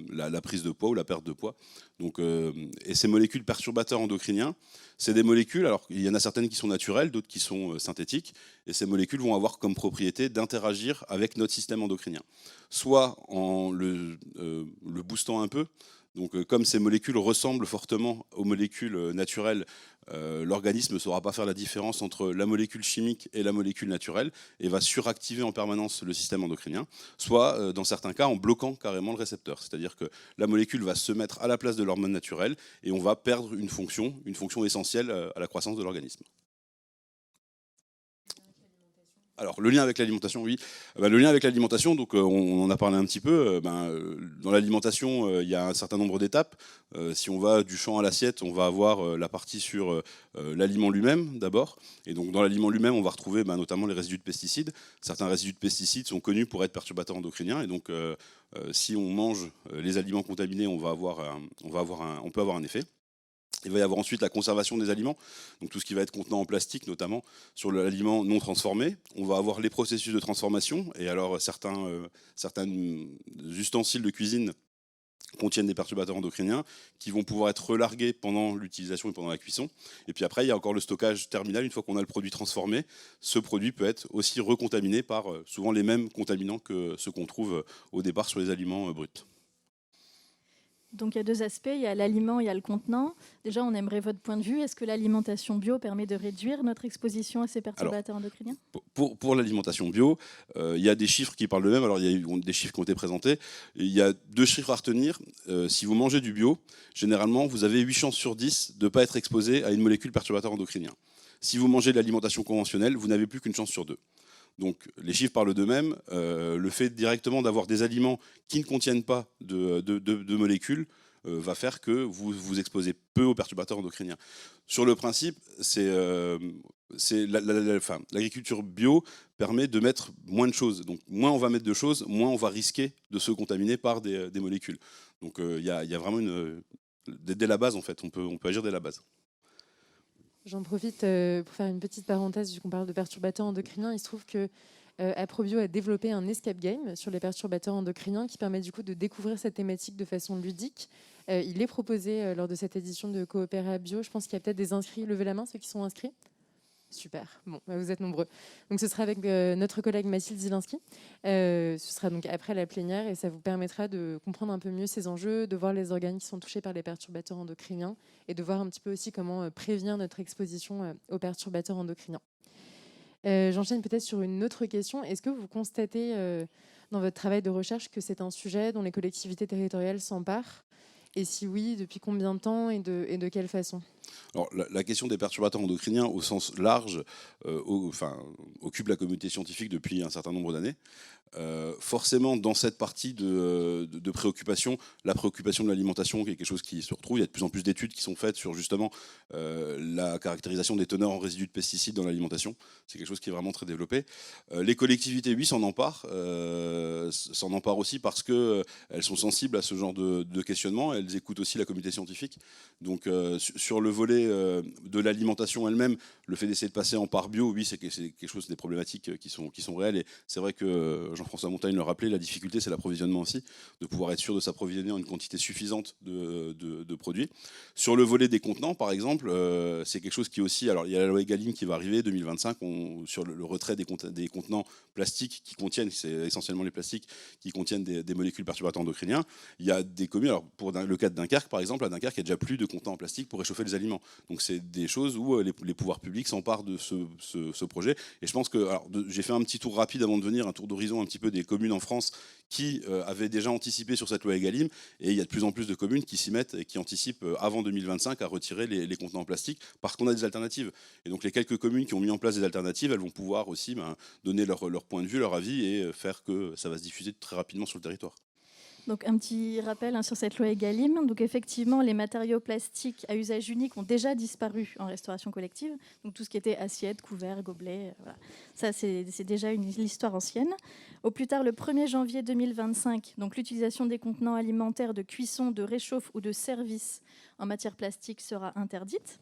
la prise de poids ou la perte de poids. Donc, et ces molécules perturbateurs endocriniens, c'est des molécules, alors il y en a certaines qui sont naturelles, d'autres qui sont synthétiques, et ces molécules vont avoir comme propriété d'interagir avec notre système endocrinien. Soit en le boostant un peu, donc comme ces molécules ressemblent fortement aux molécules naturelles, l'organisme ne saura pas faire la différence entre la molécule chimique et la molécule naturelle et va suractiver en permanence le système endocrinien, soit dans certains cas en bloquant carrément le récepteur. C'est-à-dire que la molécule va se mettre à la place de l'hormone naturelle et on va perdre une fonction essentielle à la croissance de l'organisme. Alors, le lien avec l'alimentation, oui. Le lien avec l'alimentation, donc on en a parlé un petit peu. Dans l'alimentation, il y a un certain nombre d'étapes. Si on va du champ à l'assiette, on va avoir la partie sur l'aliment lui-même, d'abord. Et donc, dans l'aliment lui-même, on va retrouver notamment les résidus de pesticides. Certains résidus de pesticides sont connus pour être perturbateurs endocriniens. Et donc, si on mange les aliments contaminés, on peut avoir un effet. Il va y avoir ensuite la conservation des aliments, donc tout ce qui va être contenant en plastique, notamment sur l'aliment non transformé. On va avoir les processus de transformation, et alors certains ustensiles de cuisine contiennent des perturbateurs endocriniens qui vont pouvoir être relargués pendant l'utilisation et pendant la cuisson. Et puis après, il y a encore le stockage terminal. Une fois qu'on a le produit transformé, ce produit peut être aussi recontaminé par souvent les mêmes contaminants que ceux qu'on trouve au départ sur les aliments bruts.
Donc il y a deux aspects, il y a l'aliment, il y a le contenant. Déjà, on aimerait votre point de vue. Est-ce que l'alimentation bio permet de réduire notre exposition à ces perturbateurs endocriniens ?
Pour l'alimentation bio, il y a des chiffres qui parlent d'eux-mêmes. Alors, il y a eu des chiffres qui ont été présentés. Il y a 2 chiffres à retenir. Si vous mangez du bio, généralement, vous avez 8 chances sur 10 de ne pas être exposé à une molécule perturbateur endocrinien. Si vous mangez de l'alimentation conventionnelle, vous n'avez plus qu'une chance sur 2. Donc les chiffres parlent d'eux-mêmes. Le fait directement d'avoir des aliments qui ne contiennent pas de molécules va faire que vous vous exposez peu aux perturbateurs endocriniens. Sur le principe, l'agriculture bio permet de mettre moins de choses. Donc moins on va mettre de choses, moins on va risquer de se contaminer par des molécules. Donc il y a vraiment dès la base, en fait, on peut agir dès la base.
J'en profite pour faire une petite parenthèse, vu qu'on parle de perturbateurs endocriniens. Il se trouve que Aprobio a développé un escape game sur les perturbateurs endocriniens qui permet du coup de découvrir cette thématique de façon ludique. Il est proposé lors de cette édition de Coopéra Bio. Je pense qu'il y a peut-être des inscrits. Levez la main, ceux qui sont inscrits. Super, bon, vous êtes nombreux. Donc ce sera avec notre collègue Mathilde Zielinski. Ce sera donc après la plénière et ça vous permettra de comprendre un peu mieux ces enjeux, de voir les organes qui sont touchés par les perturbateurs endocriniens et de voir un petit peu aussi comment prévenir notre exposition aux perturbateurs endocriniens. J'enchaîne peut-être sur une autre question. Est-ce que vous constatez dans votre travail de recherche que c'est un sujet dont les collectivités territoriales s'emparent ? Et si oui, depuis combien de temps et de quelle façon ?
Alors, la question des perturbateurs endocriniens au sens large occupe la communauté scientifique depuis un certain nombre d'années. Forcément, dans cette partie de préoccupation, la préoccupation de l'alimentation, qui est quelque chose qui se retrouve. Il y a de plus en plus d'études qui sont faites sur justement la caractérisation des teneurs en résidus de pesticides dans l'alimentation. C'est quelque chose qui est vraiment très développé. Les collectivités, oui, s'en emparent aussi parce qu'elles sont sensibles à ce genre de questionnement. Elles écoutent aussi la communauté scientifique. Donc, sur le volet de l'alimentation elle-même, le fait d'essayer de passer en part bio, oui, c'est quelque chose, des problématiques qui sont réelles. Et c'est vrai que Jean-François Montagne le rappelait, la difficulté, c'est l'approvisionnement aussi, de pouvoir être sûr de s'approvisionner en une quantité suffisante de produits. Sur le volet des contenants, par exemple, c'est quelque chose qui aussi... Alors, il y a la loi Egalim qui va arriver, 2025, sur le retrait des contenants plastiques qui contiennent, c'est essentiellement les plastiques, qui contiennent des molécules perturbateurs endocriniens. Il y a des communes, alors pour le cas de Dunkerque, par exemple, à Dunkerque, il n'y a déjà plus de contenants en plastique pour réchauffer les aliments. Donc, c'est des choses où les pouvoirs publics s'emparent de ce projet. Et je pense que... j'ai fait un petit tour rapide avant de venir, un tour d'horizon un petit peu des communes en France qui avaient déjà anticipé sur cette loi Egalim, et il y a de plus en plus de communes qui s'y mettent et qui anticipent avant 2025 à retirer les contenants en plastique parce qu'on a des alternatives. Et donc les quelques communes qui ont mis en place des alternatives, elles vont pouvoir aussi donner leur point de vue, leur avis et faire que ça va se diffuser très rapidement sur le territoire.
Donc un petit rappel sur cette loi Egalim. Donc effectivement, les matériaux plastiques à usage unique ont déjà disparu en restauration collective. Donc tout ce qui était assiette, couverts, gobelets, voilà. Ça c'est déjà l'histoire ancienne. Au plus tard, le 1er janvier 2025, donc l'utilisation des contenants alimentaires de cuisson, de réchauffe ou de service en matière plastique sera interdite.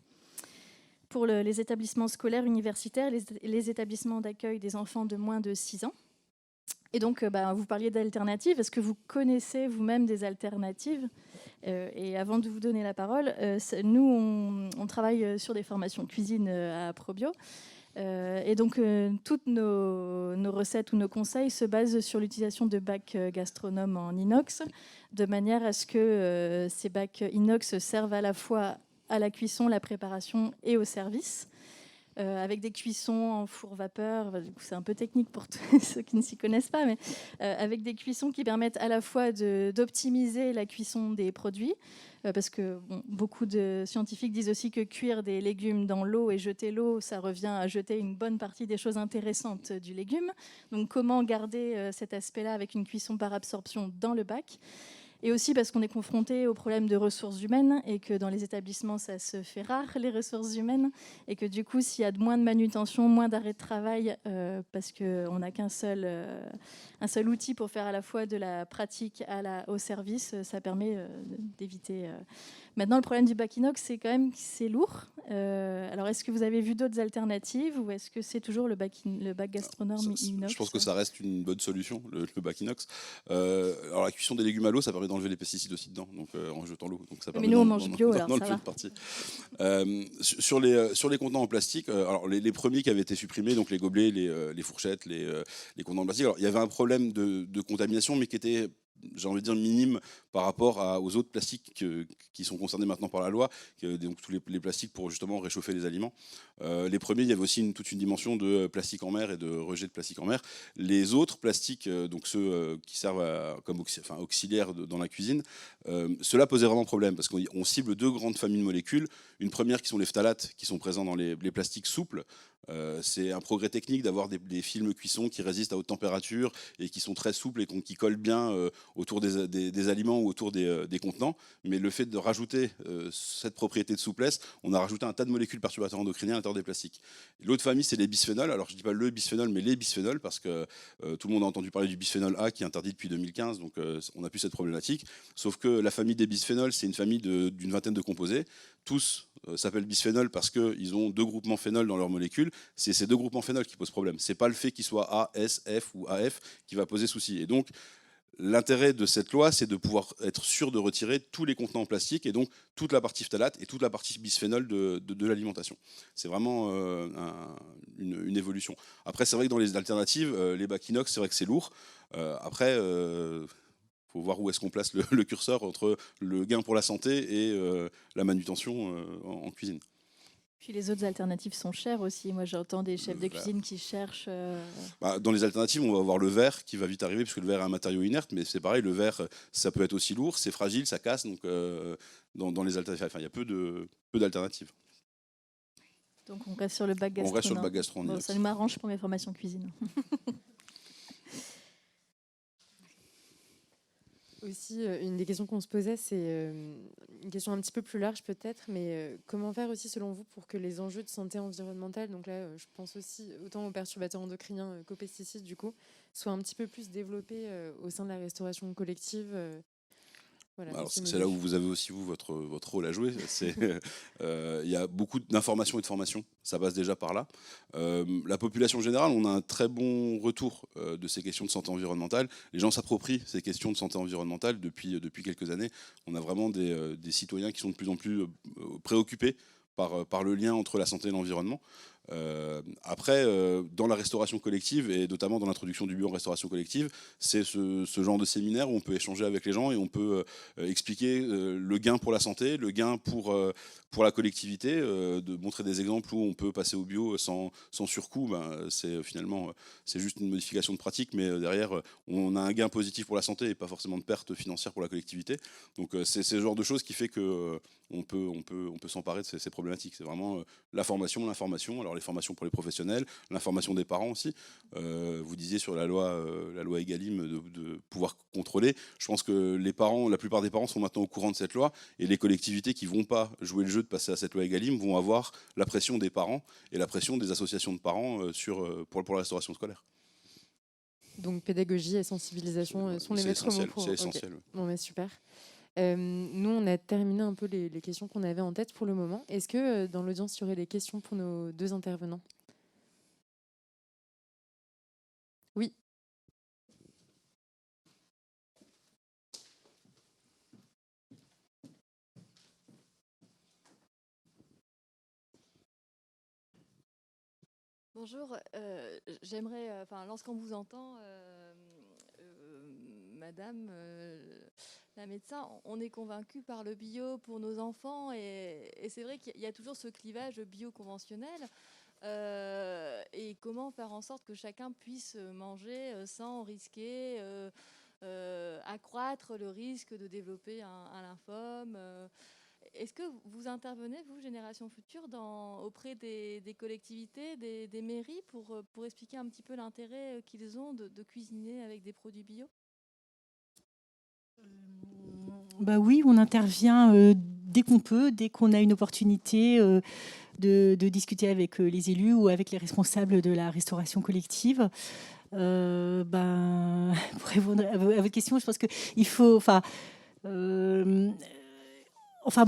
Pour les établissements scolaires, universitaires, les établissements d'accueil des enfants de moins de 6 ans. Et donc, vous parliez d'alternatives. Est-ce que vous connaissez vous-même des alternatives ? Et avant de vous donner la parole, nous, on travaille sur des formations de cuisine à Aprobio. Et donc, toutes nos recettes ou nos conseils se basent sur l'utilisation de bacs gastronomes en inox, de manière à ce que ces bacs inox servent à la fois à la cuisson, la préparation et au service. Avec des cuissons en four vapeur, c'est un peu technique pour tous ceux qui ne s'y connaissent pas, mais avec des cuissons qui permettent à la fois d'optimiser la cuisson des produits, parce que beaucoup de scientifiques disent aussi que cuire des légumes dans l'eau et jeter l'eau, ça revient à jeter une bonne partie des choses intéressantes du légume. Donc comment garder cet aspect-là avec une cuisson par absorption dans le bac ? Et aussi parce qu'on est confronté au problème de ressources humaines et que dans les établissements, ça se fait rare, les ressources humaines, et que du coup, s'il y a moins de manutention, moins d'arrêt de travail, parce qu'on n'a qu'un seul outil pour faire à la fois de la pratique au service, ça permet d'éviter... Maintenant, le problème du bac inox, c'est quand même que c'est lourd. Alors, est-ce que vous avez vu d'autres alternatives ou est-ce que c'est toujours le bac gastronome inox ?
Je pense que ça reste une bonne solution, le bac inox. Alors, la cuisson des légumes à l'eau, ça permet d'enlever les pesticides aussi dedans, donc en jetant l'eau. Donc ça
mais nous, on mange bio, alors ça va.
Partie. Sur les contenants en plastique, alors les premiers qui avaient été supprimés, donc les gobelets, les fourchettes, les contenants en plastique, alors, il y avait un problème de contamination, mais qui était, j'ai envie de dire, minime par rapport aux autres plastiques qui sont concernés maintenant par la loi, donc tous les plastiques pour justement réchauffer les aliments. Les premiers, il y avait aussi toute une dimension de plastique en mer et de rejet de plastique en mer. Les autres plastiques, donc ceux qui servent comme auxiliaires dans la cuisine, cela posait vraiment problème parce qu'on cible deux grandes familles de molécules. Une première qui sont les phtalates, qui sont présents dans les plastiques souples. C'est un progrès technique d'avoir des films cuisson qui résistent à haute température et qui sont très souples et qui collent bien autour des aliments ou autour des contenants. Mais le fait de rajouter cette propriété de souplesse, on a rajouté un tas de molécules perturbateurs endocriniens à l'intérieur des plastiques. L'autre famille, c'est les bisphénols. Alors je ne dis pas le bisphénol, mais les bisphénols, parce que tout le monde a entendu parler du bisphénol A qui est interdit depuis 2015, donc on n'a plus cette problématique. Sauf que la famille des bisphénols, c'est une famille d'une vingtaine de composés. Tous s'appellent bisphénol parce qu'ils ont deux groupements phénol dans leurs molécules. C'est ces deux groupements phénol qui posent problème. Ce n'est pas le fait qu'ils soient A, S, F ou AF qui va poser souci. Et donc, l'intérêt de cette loi, c'est de pouvoir être sûr de retirer tous les contenants en plastique et donc toute la partie phthalate et toute la partie bisphénol de l'alimentation. C'est vraiment une évolution. Après, c'est vrai que dans les alternatives, les bacs inox, c'est vrai que c'est lourd. Après, faut voir où est-ce qu'on place le curseur entre le gain pour la santé et la manutention en cuisine.
Puis les autres alternatives sont chères aussi. Moi, j'entends des chefs de cuisine qui cherchent...
Dans les alternatives, on va avoir le verre qui va vite arriver, puisque le verre est un matériau inerte, mais c'est pareil, le verre, ça peut être aussi lourd, c'est fragile, ça casse, donc dans les alternatives, il y a peu d'alternatives.
Donc on reste sur le bac gastro.
On reste sur le bac gastro.
Bon, ça m'arrange pour mes formations cuisine.
Aussi, une des questions qu'on se posait, c'est une question un petit peu plus large peut-être, mais comment faire aussi selon vous pour que les enjeux de santé environnementale, donc là je pense aussi autant aux perturbateurs endocriniens qu'aux pesticides du coup, soient un petit peu plus développés au sein de la restauration collective voilà,
alors c'est là où vous avez aussi votre rôle à jouer. Il y a beaucoup d'informations et de formations, ça passe déjà par là. La population générale, on a un très bon retour de ces questions de santé environnementale. Les gens s'approprient ces questions de santé environnementale depuis quelques années. On a vraiment des citoyens qui sont de plus en plus préoccupés par le lien entre la santé et l'environnement. Après, dans la restauration collective, et notamment dans l'introduction du bio en restauration collective, c'est ce genre de séminaire où on peut échanger avec les gens et on peut expliquer le gain pour la santé, le gain pour la collectivité, de montrer des exemples où on peut passer au bio sans surcoût. Finalement, c'est juste une modification de pratique, mais derrière, on a un gain positif pour la santé et pas forcément de perte financière pour la collectivité. Donc c'est ce genre de choses qui fait que on peut s'emparer de ces problématiques. C'est vraiment la formation, l'information. Alors les formations pour les professionnels, l'information des parents aussi. Vous disiez sur la loi Egalim de pouvoir contrôler. Je pense que la plupart des parents sont maintenant au courant de cette loi et les collectivités qui ne vont pas jouer le jeu de passer à cette loi Egalim vont avoir la pression des parents et la pression des associations de parents pour la restauration scolaire.
Donc pédagogie et sensibilisation sont les maîtres mots pour...
C'est essentiel.
Okay. Bon, mais super. Nous, on a terminé un peu les questions qu'on avait en tête pour le moment. Est-ce que dans l'audience, il y aurait des questions pour nos deux intervenants ? Oui.
Bonjour, j'aimerais, lorsqu'on vous entend, Madame la médecin, on est convaincu par le bio pour nos enfants et c'est vrai qu'il y a toujours ce clivage bio-conventionnel et comment faire en sorte que chacun puisse manger sans risquer, accroître le risque de développer un lymphome. Est-ce que vous intervenez, vous, Génération Future, auprès des collectivités, des mairies, pour expliquer un petit peu l'intérêt qu'ils ont de cuisiner avec des produits bio ?
Oui, on intervient dès qu'on peut, dès qu'on a une opportunité de discuter avec les élus ou avec les responsables de la restauration collective. Pour répondre à votre question, je pense qu'il faut... moi,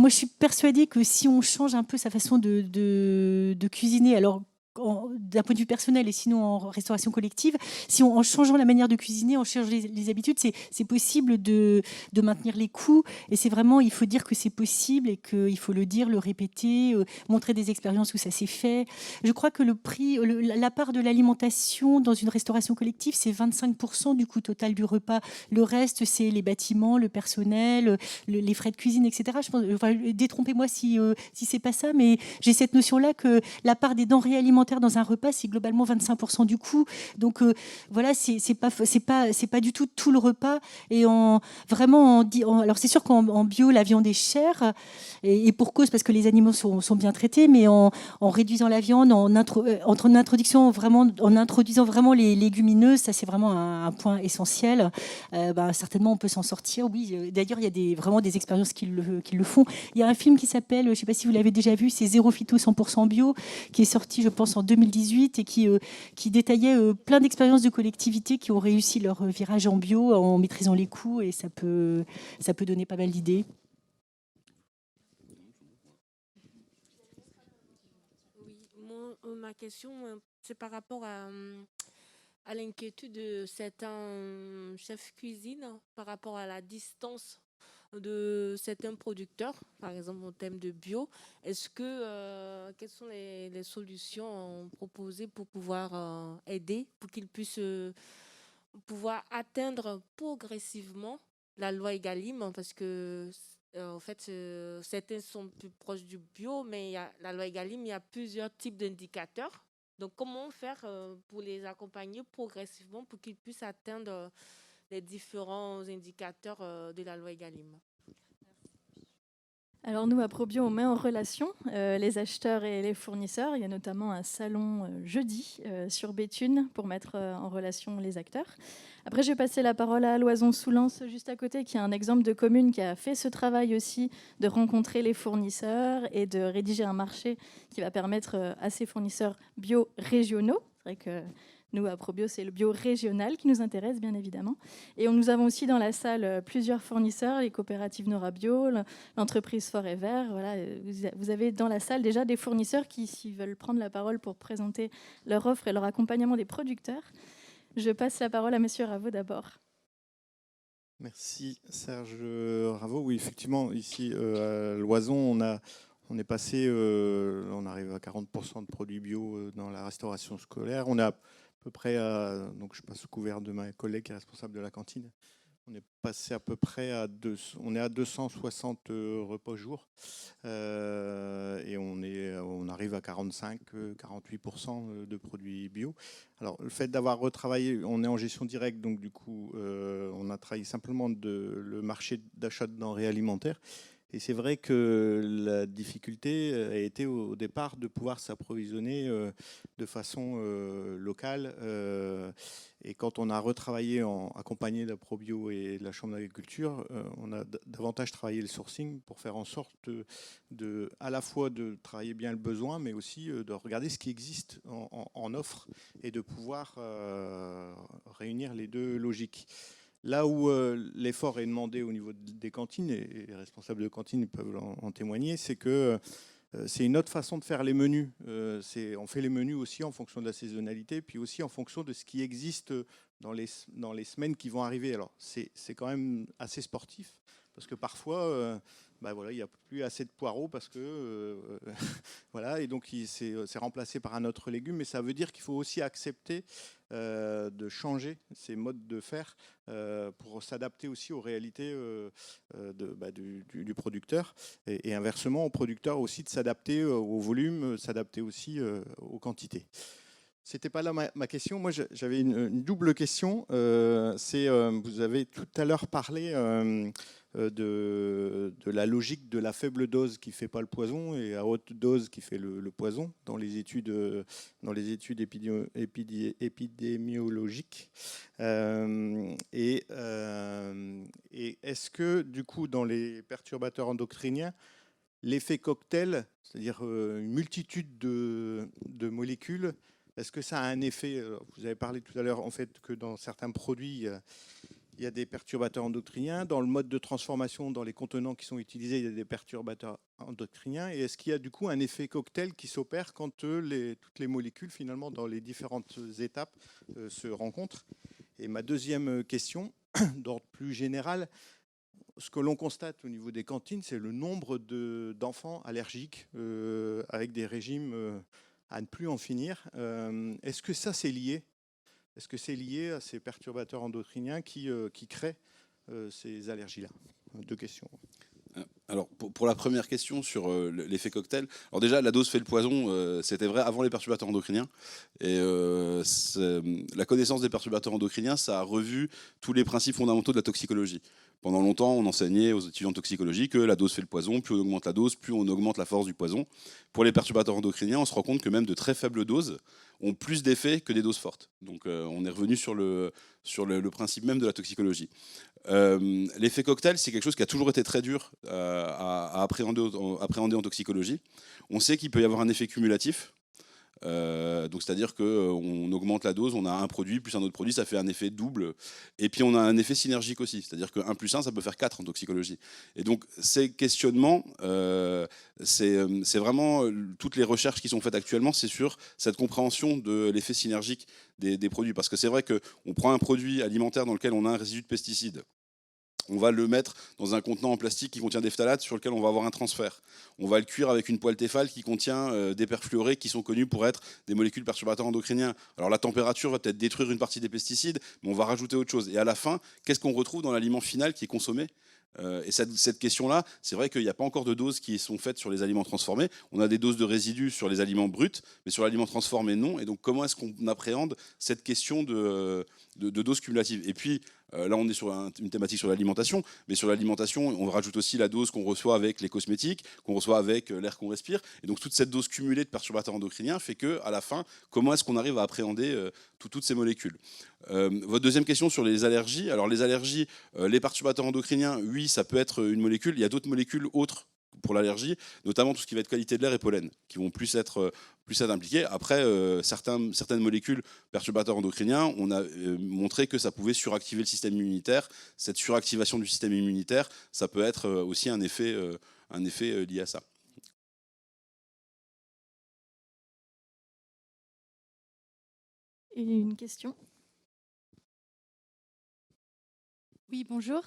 je suis persuadée que si on change un peu sa façon de cuisiner, alors d'un point de vue personnel et sinon en restauration collective, si en changeant la manière de cuisiner, en changeant les habitudes, c'est possible de maintenir les coûts. Et c'est vraiment, il faut dire que c'est possible et qu'il faut le dire, le répéter, montrer des expériences où ça s'est fait. Je crois que la part de l'alimentation dans une restauration collective, c'est 25% du coût total du repas. Le reste, c'est les bâtiments, le personnel, les frais de cuisine, etc. Je pense, enfin, détrompez-moi si c'est pas ça, mais j'ai cette notion-là que la part des denrées alimentaires dans un repas, c'est globalement 25% du coût. Donc voilà, c'est pas du tout le repas. Et alors c'est sûr qu'en bio, la viande est chère, et pour cause, parce que les animaux sont bien traités, mais en réduisant la viande, en introduisant vraiment les légumineuses, ça c'est vraiment un point essentiel. Certainement, on peut s'en sortir. Oui, d'ailleurs, il y a vraiment des expériences qui le font. Il y a un film qui s'appelle, je ne sais pas si vous l'avez déjà vu, c'est Zéro Phyto 100% bio, qui est sorti, je pense, en 2018 et qui détaillait plein d'expériences de collectivités qui ont réussi leur virage en bio en maîtrisant les coûts, et ça peut donner pas mal d'idées.
Oui, ma question, c'est par rapport à l'inquiétude de certains chefs cuisine par rapport à la distance de certains producteurs, par exemple en termes de bio. Quelles sont les solutions proposées pour pouvoir aider, pour qu'ils puissent pouvoir atteindre progressivement la loi Egalim, parce que en fait, certains sont plus proches du bio, mais la loi Egalim, il y a plusieurs types d'indicateurs. Donc, comment faire pour les accompagner progressivement pour qu'ils puissent atteindre les différents indicateurs de la loi Egalim?
Alors nous, à ProBio, on met en relation les acheteurs et les fournisseurs. Il y a notamment un salon jeudi sur Béthune pour mettre en relation les acteurs. Après, je vais passer la parole à Loison-sous-Lens, juste à côté, qui est un exemple de commune qui a fait ce travail aussi de rencontrer les fournisseurs et de rédiger un marché qui va permettre à ces fournisseurs bio régionaux. C'est vrai que nous, à ProBio, c'est le bio régional qui nous intéresse, bien évidemment. Et nous avons aussi dans la salle plusieurs fournisseurs, les coopératives Nora Bio, l'entreprise Fort et Vert. Voilà, vous avez dans la salle déjà des fournisseurs qui, s'ils veulent prendre la parole pour présenter leur offre et leur accompagnement des producteurs. Je passe la parole à Monsieur Raveau d'abord.
Merci Serge Raveau. Oui, effectivement, ici à Loison, on est passé, on arrive à 40% de produits bio dans la restauration scolaire. On est à peu près donc je passe au couvert de ma collègue qui est responsable de la cantine. On est passé à peu près on est à 260 repas jour et on arrive à 45-48% de produits bio. Alors le fait d'avoir retravaillé, on est en gestion directe, donc du coup on a travaillé simplement le marché d'achat de denrées alimentaires. Et c'est vrai que la difficulté a été au départ de pouvoir s'approvisionner de façon locale. Et quand on a retravaillé accompagné de la ProBio et de la Chambre d'agriculture, on a davantage travaillé le sourcing pour faire en sorte à la fois de travailler bien le besoin, mais aussi de regarder ce qui existe en offre et de pouvoir réunir les deux logiques. Là où l'effort est demandé au niveau des cantines, et les responsables de cantines peuvent en témoigner, c'est que c'est une autre façon de faire les menus. On fait les menus aussi en fonction de la saisonnalité, puis aussi en fonction de ce qui existe dans les semaines qui vont arriver. Alors c'est quand même assez sportif, parce que parfois, il n'y a plus assez de poireaux, parce que voilà, et donc c'est remplacé par un autre légume. Mais ça veut dire qu'il faut aussi accepter de changer ces modes de faire pour s'adapter aussi aux réalités du producteur, et inversement au producteur aussi de s'adapter au volume, s'adapter aussi aux quantités. C'était pas là ma question. Moi, j'avais une double question. Vous avez tout à l'heure parlé de la logique de la faible dose qui fait pas le poison et à haute dose qui fait le poison dans les études épidémiologiques. Et est-ce que du coup dans les perturbateurs endocriniens, l'effet cocktail, c'est-à-dire une multitude de molécules, est-ce que ça a un effet? Vous avez parlé tout à l'heure en fait que dans certains produits, il il y a des perturbateurs endocriniens. Dans le mode de transformation, dans les contenants qui sont utilisés, il y a des perturbateurs endocriniens. Et est-ce qu'il y a du coup un effet cocktail qui s'opère quand toutes les molécules, finalement, dans les différentes étapes, se rencontrent? Et ma deuxième question, d'ordre plus général, ce que l'on constate au niveau des cantines, c'est le nombre d'enfants allergiques avec des régimes à ne plus en finir. Est-ce que ça, c'est lié? Est-ce que c'est lié à ces perturbateurs endocriniens qui créent ces allergies-là? Deux questions.
Alors, pour la première question sur l'effet cocktail, alors déjà, la dose fait le poison, c'était vrai avant les perturbateurs endocriniens. Et la connaissance des perturbateurs endocriniens, ça a revu tous les principes fondamentaux de la toxicologie. Pendant longtemps, on enseignait aux étudiants de toxicologie que la dose fait le poison, plus on augmente la dose, plus on augmente la force du poison. Pour les perturbateurs endocriniens, on se rend compte que même de très faibles doses ont plus d'effets que des doses fortes. Donc on est revenu sur le principe même de la toxicologie. L'effet cocktail, c'est quelque chose qui a toujours été très dur à appréhender en toxicologie. On sait qu'il peut y avoir un effet cumulatif. Donc c'est-à-dire qu'on augmente la dose, on a un produit plus un autre produit, ça fait un effet double. Et puis on a un effet synergique aussi, c'est-à-dire que 1 + 1, ça peut faire 4 en toxicologie. Et donc ces questionnements, c'est vraiment toutes les recherches qui sont faites actuellement, c'est sur cette compréhension de l'effet synergique des produits. Parce que c'est vrai qu'on prend un produit alimentaire dans lequel on a un résidu de pesticides. On va le mettre dans un contenant en plastique qui contient des phtalates sur lequel on va avoir un transfert. On va le cuire avec une poêle Tefal qui contient des perfluorés qui sont connus pour être des molécules perturbateurs endocriniens. Alors la température va peut-être détruire une partie des pesticides, mais on va rajouter autre chose. Et à la fin, qu'est-ce qu'on retrouve dans l'aliment final qui est consommé ? Et cette question-là, c'est vrai qu'il n'y a pas encore de doses qui sont faites sur les aliments transformés. On a des doses de résidus sur les aliments bruts, mais sur l'aliment transformé, non. Et donc, comment est-ce qu'on appréhende cette question de doses cumulatives? Et puis, là, on est sur une thématique sur l'alimentation, mais sur l'alimentation, on rajoute aussi la dose qu'on reçoit avec les cosmétiques, qu'on reçoit avec l'air qu'on respire. Et donc, toute cette dose cumulée de perturbateurs endocriniens fait qu'à la fin, comment est-ce qu'on arrive à appréhender toutes ces molécules? Votre deuxième question sur les allergies. Alors, les allergies, les perturbateurs endocriniens, oui, ça peut être une molécule. Il y a d'autres molécules autres pour l'allergie, notamment tout ce qui va être qualité de l'air et pollen, qui vont plus être impliqués. Après, certaines molécules perturbateurs endocriniens, on a montré que ça pouvait suractiver le système immunitaire. Cette suractivation du système immunitaire, ça peut être aussi un effet lié à ça.
Et une question?
Oui, bonjour.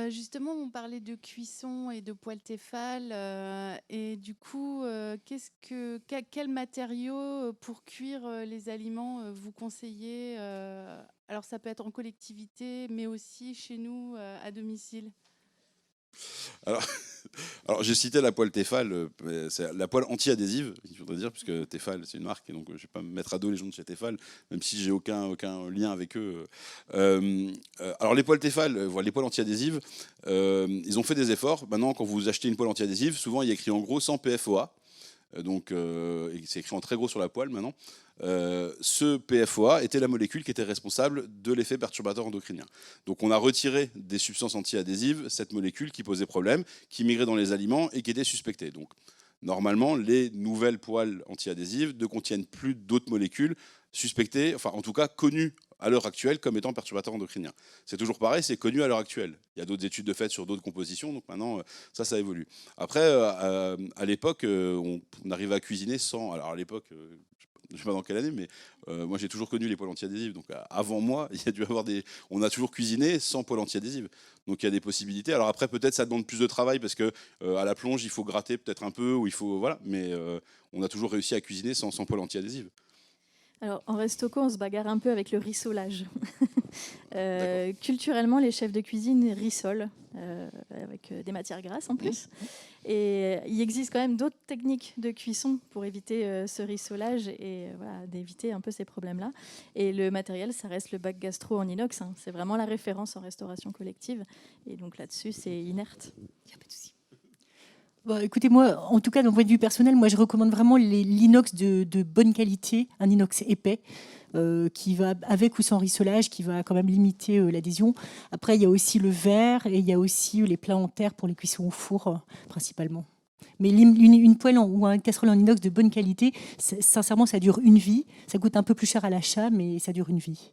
Justement, on parlait de cuisson et de poêle Tefal. Et du coup, quel matériau pour cuire les aliments vous conseillez? Alors, ça peut être en collectivité, mais aussi chez nous, à domicile.
Alors j'ai cité la poêle Tefal, c'est la poêle anti-adhésive, je voudrais dire, puisque Tefal c'est une marque, et donc je ne vais pas me mettre à dos les gens de chez Tefal, même si j'ai aucun lien avec eux. Alors les poêles Tefal, les poêles anti-adhésives, ils ont fait des efforts. Maintenant, quand vous achetez une poêle anti-adhésive, souvent il y a écrit en gros sans PFOA. Donc c'est écrit en très gros sur la poêle maintenant. Ce PFOA était la molécule qui était responsable de l'effet perturbateur endocrinien. Donc on a retiré des substances anti-adhésives cette molécule qui posait problème, qui migrait dans les aliments et qui était suspectée. Donc normalement, les nouvelles poêles anti-adhésives ne contiennent plus d'autres molécules suspectées, enfin en tout cas connues à l'heure actuelle comme étant perturbateurs endocriniens. C'est toujours pareil, c'est connu à l'heure actuelle. Il y a d'autres études de fait sur d'autres compositions, donc maintenant ça évolue. Après, à l'époque, on arrivait à cuisiner sans... Alors à l'époque, je ne sais pas dans quelle année, mais moi j'ai toujours connu les poêles anti-adhésives. Donc avant moi, il y a dû avoir on a toujours cuisiné sans poêle anti-adhésive. Donc il y a des possibilités. Alors après, peut-être ça demande plus de travail parce que à la plonge, il faut gratter peut-être un peu, ou il faut voilà. Mais on a toujours réussi à cuisiner sans poêle anti-adhésive.
Alors, en Restauco, on se bagarre un peu avec le rissolage. Culturellement, les chefs de cuisine rissolent avec des matières grasses en plus. Et il existe quand même d'autres techniques de cuisson pour éviter ce rissolage et voilà, d'éviter un peu ces problèmes-là. Et le matériel, ça reste le bac gastro en inox. Hein. C'est vraiment la référence en restauration collective. Et donc là-dessus, c'est inerte.
Il n'y a pas de souci. Bon, écoutez, moi, en tout cas, d'un point de vue personnel, moi, je recommande vraiment l'inox de bonne qualité, un inox épais, qui va avec ou sans rissolage, qui va quand même limiter l'adhésion. Après, il y a aussi le verre et il y a aussi les plats en terre pour les cuissons au four, principalement. Mais une poêle ou un casserole en inox de bonne qualité, sincèrement, ça dure une vie. Ça coûte un peu plus cher à l'achat, mais ça dure une vie.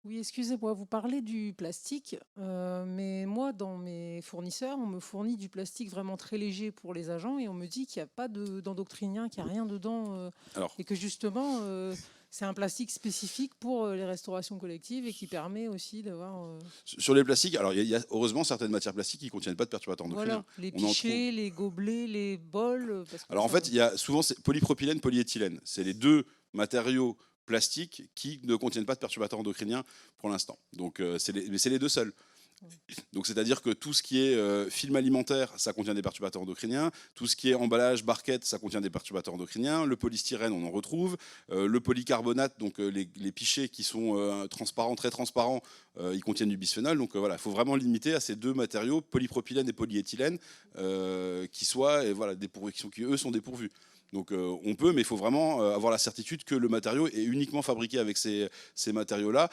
Oui, excusez-moi, vous parlez du plastique, mais moi, dans mes fournisseurs, on me fournit du plastique vraiment très léger pour les agents et on me dit qu'il n'y a pas d'endoctrinien, qu'il n'y a rien dedans
Alors,
et que justement, c'est un plastique spécifique pour les restaurations collectives et qui permet aussi d'avoir...
sur les plastiques, alors il y a heureusement certaines matières plastiques qui ne contiennent pas de perturbateurs endocriniens.
Voilà, les
On en
pichets, les gobelets, les bols. Parce que
Alors en
ça-
fait, il y a souvent polypropylène, polyéthylène. C'est les deux matériaux plastiques qui ne contiennent pas de perturbateurs endocriniens pour l'instant. Donc mais c'est les deux seuls. Donc c'est-à-dire que tout ce qui est film alimentaire, ça contient des perturbateurs endocriniens. Tout ce qui est emballage, barquette, ça contient des perturbateurs endocriniens. Le polystyrène, on en retrouve. Le polycarbonate, donc les pichets qui sont transparents, très transparents, ils contiennent du bisphénol. Donc voilà, il faut vraiment limiter à ces deux matériaux, polypropylène et polyéthylène, qui eux sont dépourvus. Donc on peut, mais il faut vraiment avoir la certitude que le matériau est uniquement fabriqué avec ces matériaux-là.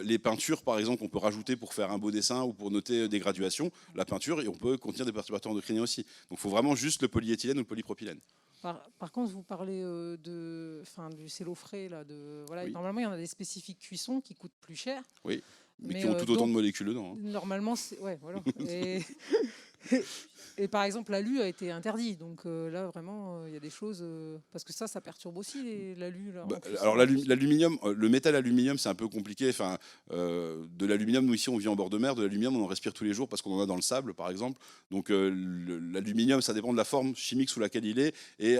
Les peintures, par exemple, qu'on peut rajouter pour faire un beau dessin ou pour noter des graduations, la peinture, et on peut contenir des perturbateurs endocriniens aussi. Donc il faut vraiment juste le polyéthylène ou le polypropylène.
Par contre, vous parlez du cello frais. Là, voilà,
Oui.
Normalement, il y en a des spécifiques cuisson qui coûtent plus cher.
Oui, mais qui ont tout autant de molécules dedans.
Normalement, ouais, voilà. Et par exemple, l'alu a été interdit. Donc là, vraiment, il y a des choses... parce que ça perturbe aussi l'alu.
Alors l'aluminium, le métal aluminium, c'est un peu compliqué. Enfin, de l'aluminium, nous ici, on vit en bord de mer. De l'aluminium, on en respire tous les jours parce qu'on en a dans le sable, par exemple. Donc l'aluminium, ça dépend de la forme chimique sous laquelle il est et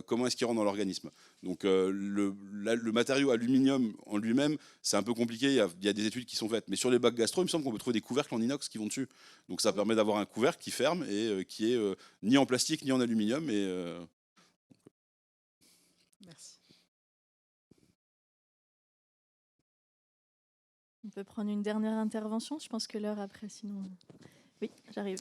comment est-ce qu'il rentre dans l'organisme. Donc le matériau aluminium en lui-même, c'est un peu compliqué. Il y a des études qui sont faites. Mais sur les bacs gastro, il me semble qu'on peut trouver des couvercles en inox qui vont dessus. Donc ça permet d'avoir un couvercle qui ferme et qui est ni en plastique ni en aluminium.
Merci.
On peut prendre une dernière intervention. Je pense que l'heure après, sinon... Oui, j'arrive.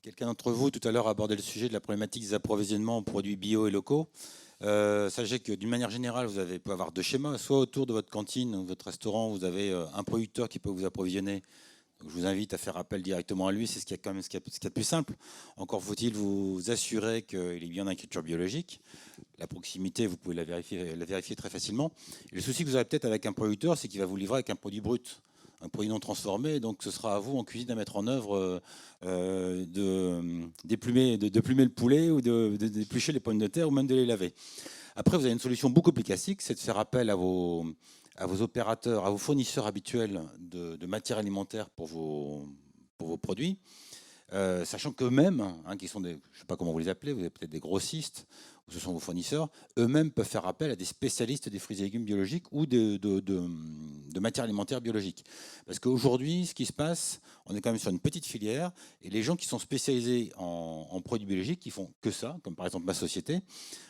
Quelqu'un d'entre vous, tout à l'heure, a abordé le sujet de la problématique des approvisionnements en produits bio et locaux. Sachez que d'une manière générale, vous pouvez avoir deux schémas. Soit autour de votre cantine ou votre restaurant, vous avez un producteur qui peut vous approvisionner. Donc, je vous invite à faire appel directement à lui. C'est ce qu'il y a quand même ce qu'il y a de plus simple. Encore faut-il vous assurer qu'il est bien en agriculture biologique. La proximité, vous pouvez la vérifier très facilement. Et le souci que vous aurez peut-être avec un producteur, c'est qu'il va vous livrer avec un produit brut, un produit non transformé. Donc ce sera à vous en cuisine à mettre en œuvre de déplumer le poulet ou de d'éplucher les pommes de terre ou même de les laver. Après, vous avez une solution beaucoup plus classique, c'est de faire appel à vos opérateurs, à vos fournisseurs habituels de matières alimentaires pour vos produits, sachant qu'eux-mêmes, qui sont je ne sais pas comment vous les appelez, vous avez peut-être des grossistes, ou ce sont vos fournisseurs, eux-mêmes peuvent faire appel à des spécialistes des fruits et légumes biologiques ou de matières alimentaires biologiques. Parce qu'aujourd'hui, ce qui se passe, on est quand même sur une petite filière, et les gens qui sont spécialisés en produits biologiques, qui font que ça, comme par exemple ma société,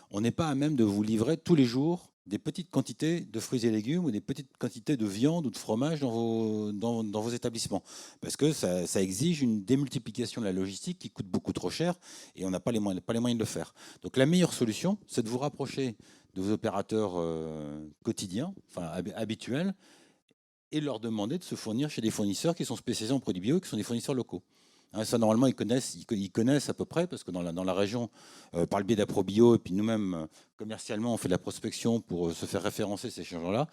on n'est pas à même de vous livrer tous les jours des petites quantités de fruits et légumes ou des petites quantités de viande ou de fromage dans vos établissements. Parce que ça exige une démultiplication de la logistique qui coûte beaucoup trop cher et on n'a pas les moyens de le faire. Donc la meilleure solution, c'est de vous rapprocher de vos opérateurs quotidiens, habituels, et leur demander de se fournir chez des fournisseurs qui sont spécialisés en produits bio et qui sont des fournisseurs locaux. Ça, normalement, ils connaissent à peu près, parce que dans la région, par le biais d'Aprobio, et puis nous-mêmes, commercialement, on fait de la prospection pour se faire référencer ces gens-là.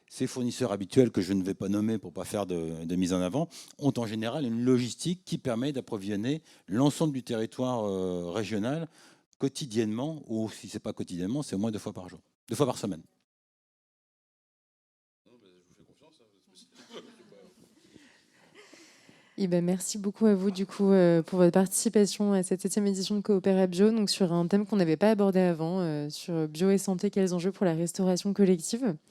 Ces fournisseurs habituels, que je ne vais pas nommer pour ne pas faire de mise en avant, ont en général une logistique qui permet d'approvisionner l'ensemble du territoire régional quotidiennement, ou si ce n'est pas quotidiennement, c'est au moins 2 fois par jour, 2 fois par semaine.
Merci beaucoup à vous pour votre participation à cette 7e édition de Coopéra Bio, donc sur un thème qu'on n'avait pas abordé avant, sur bio et santé, quels enjeux pour la restauration collective.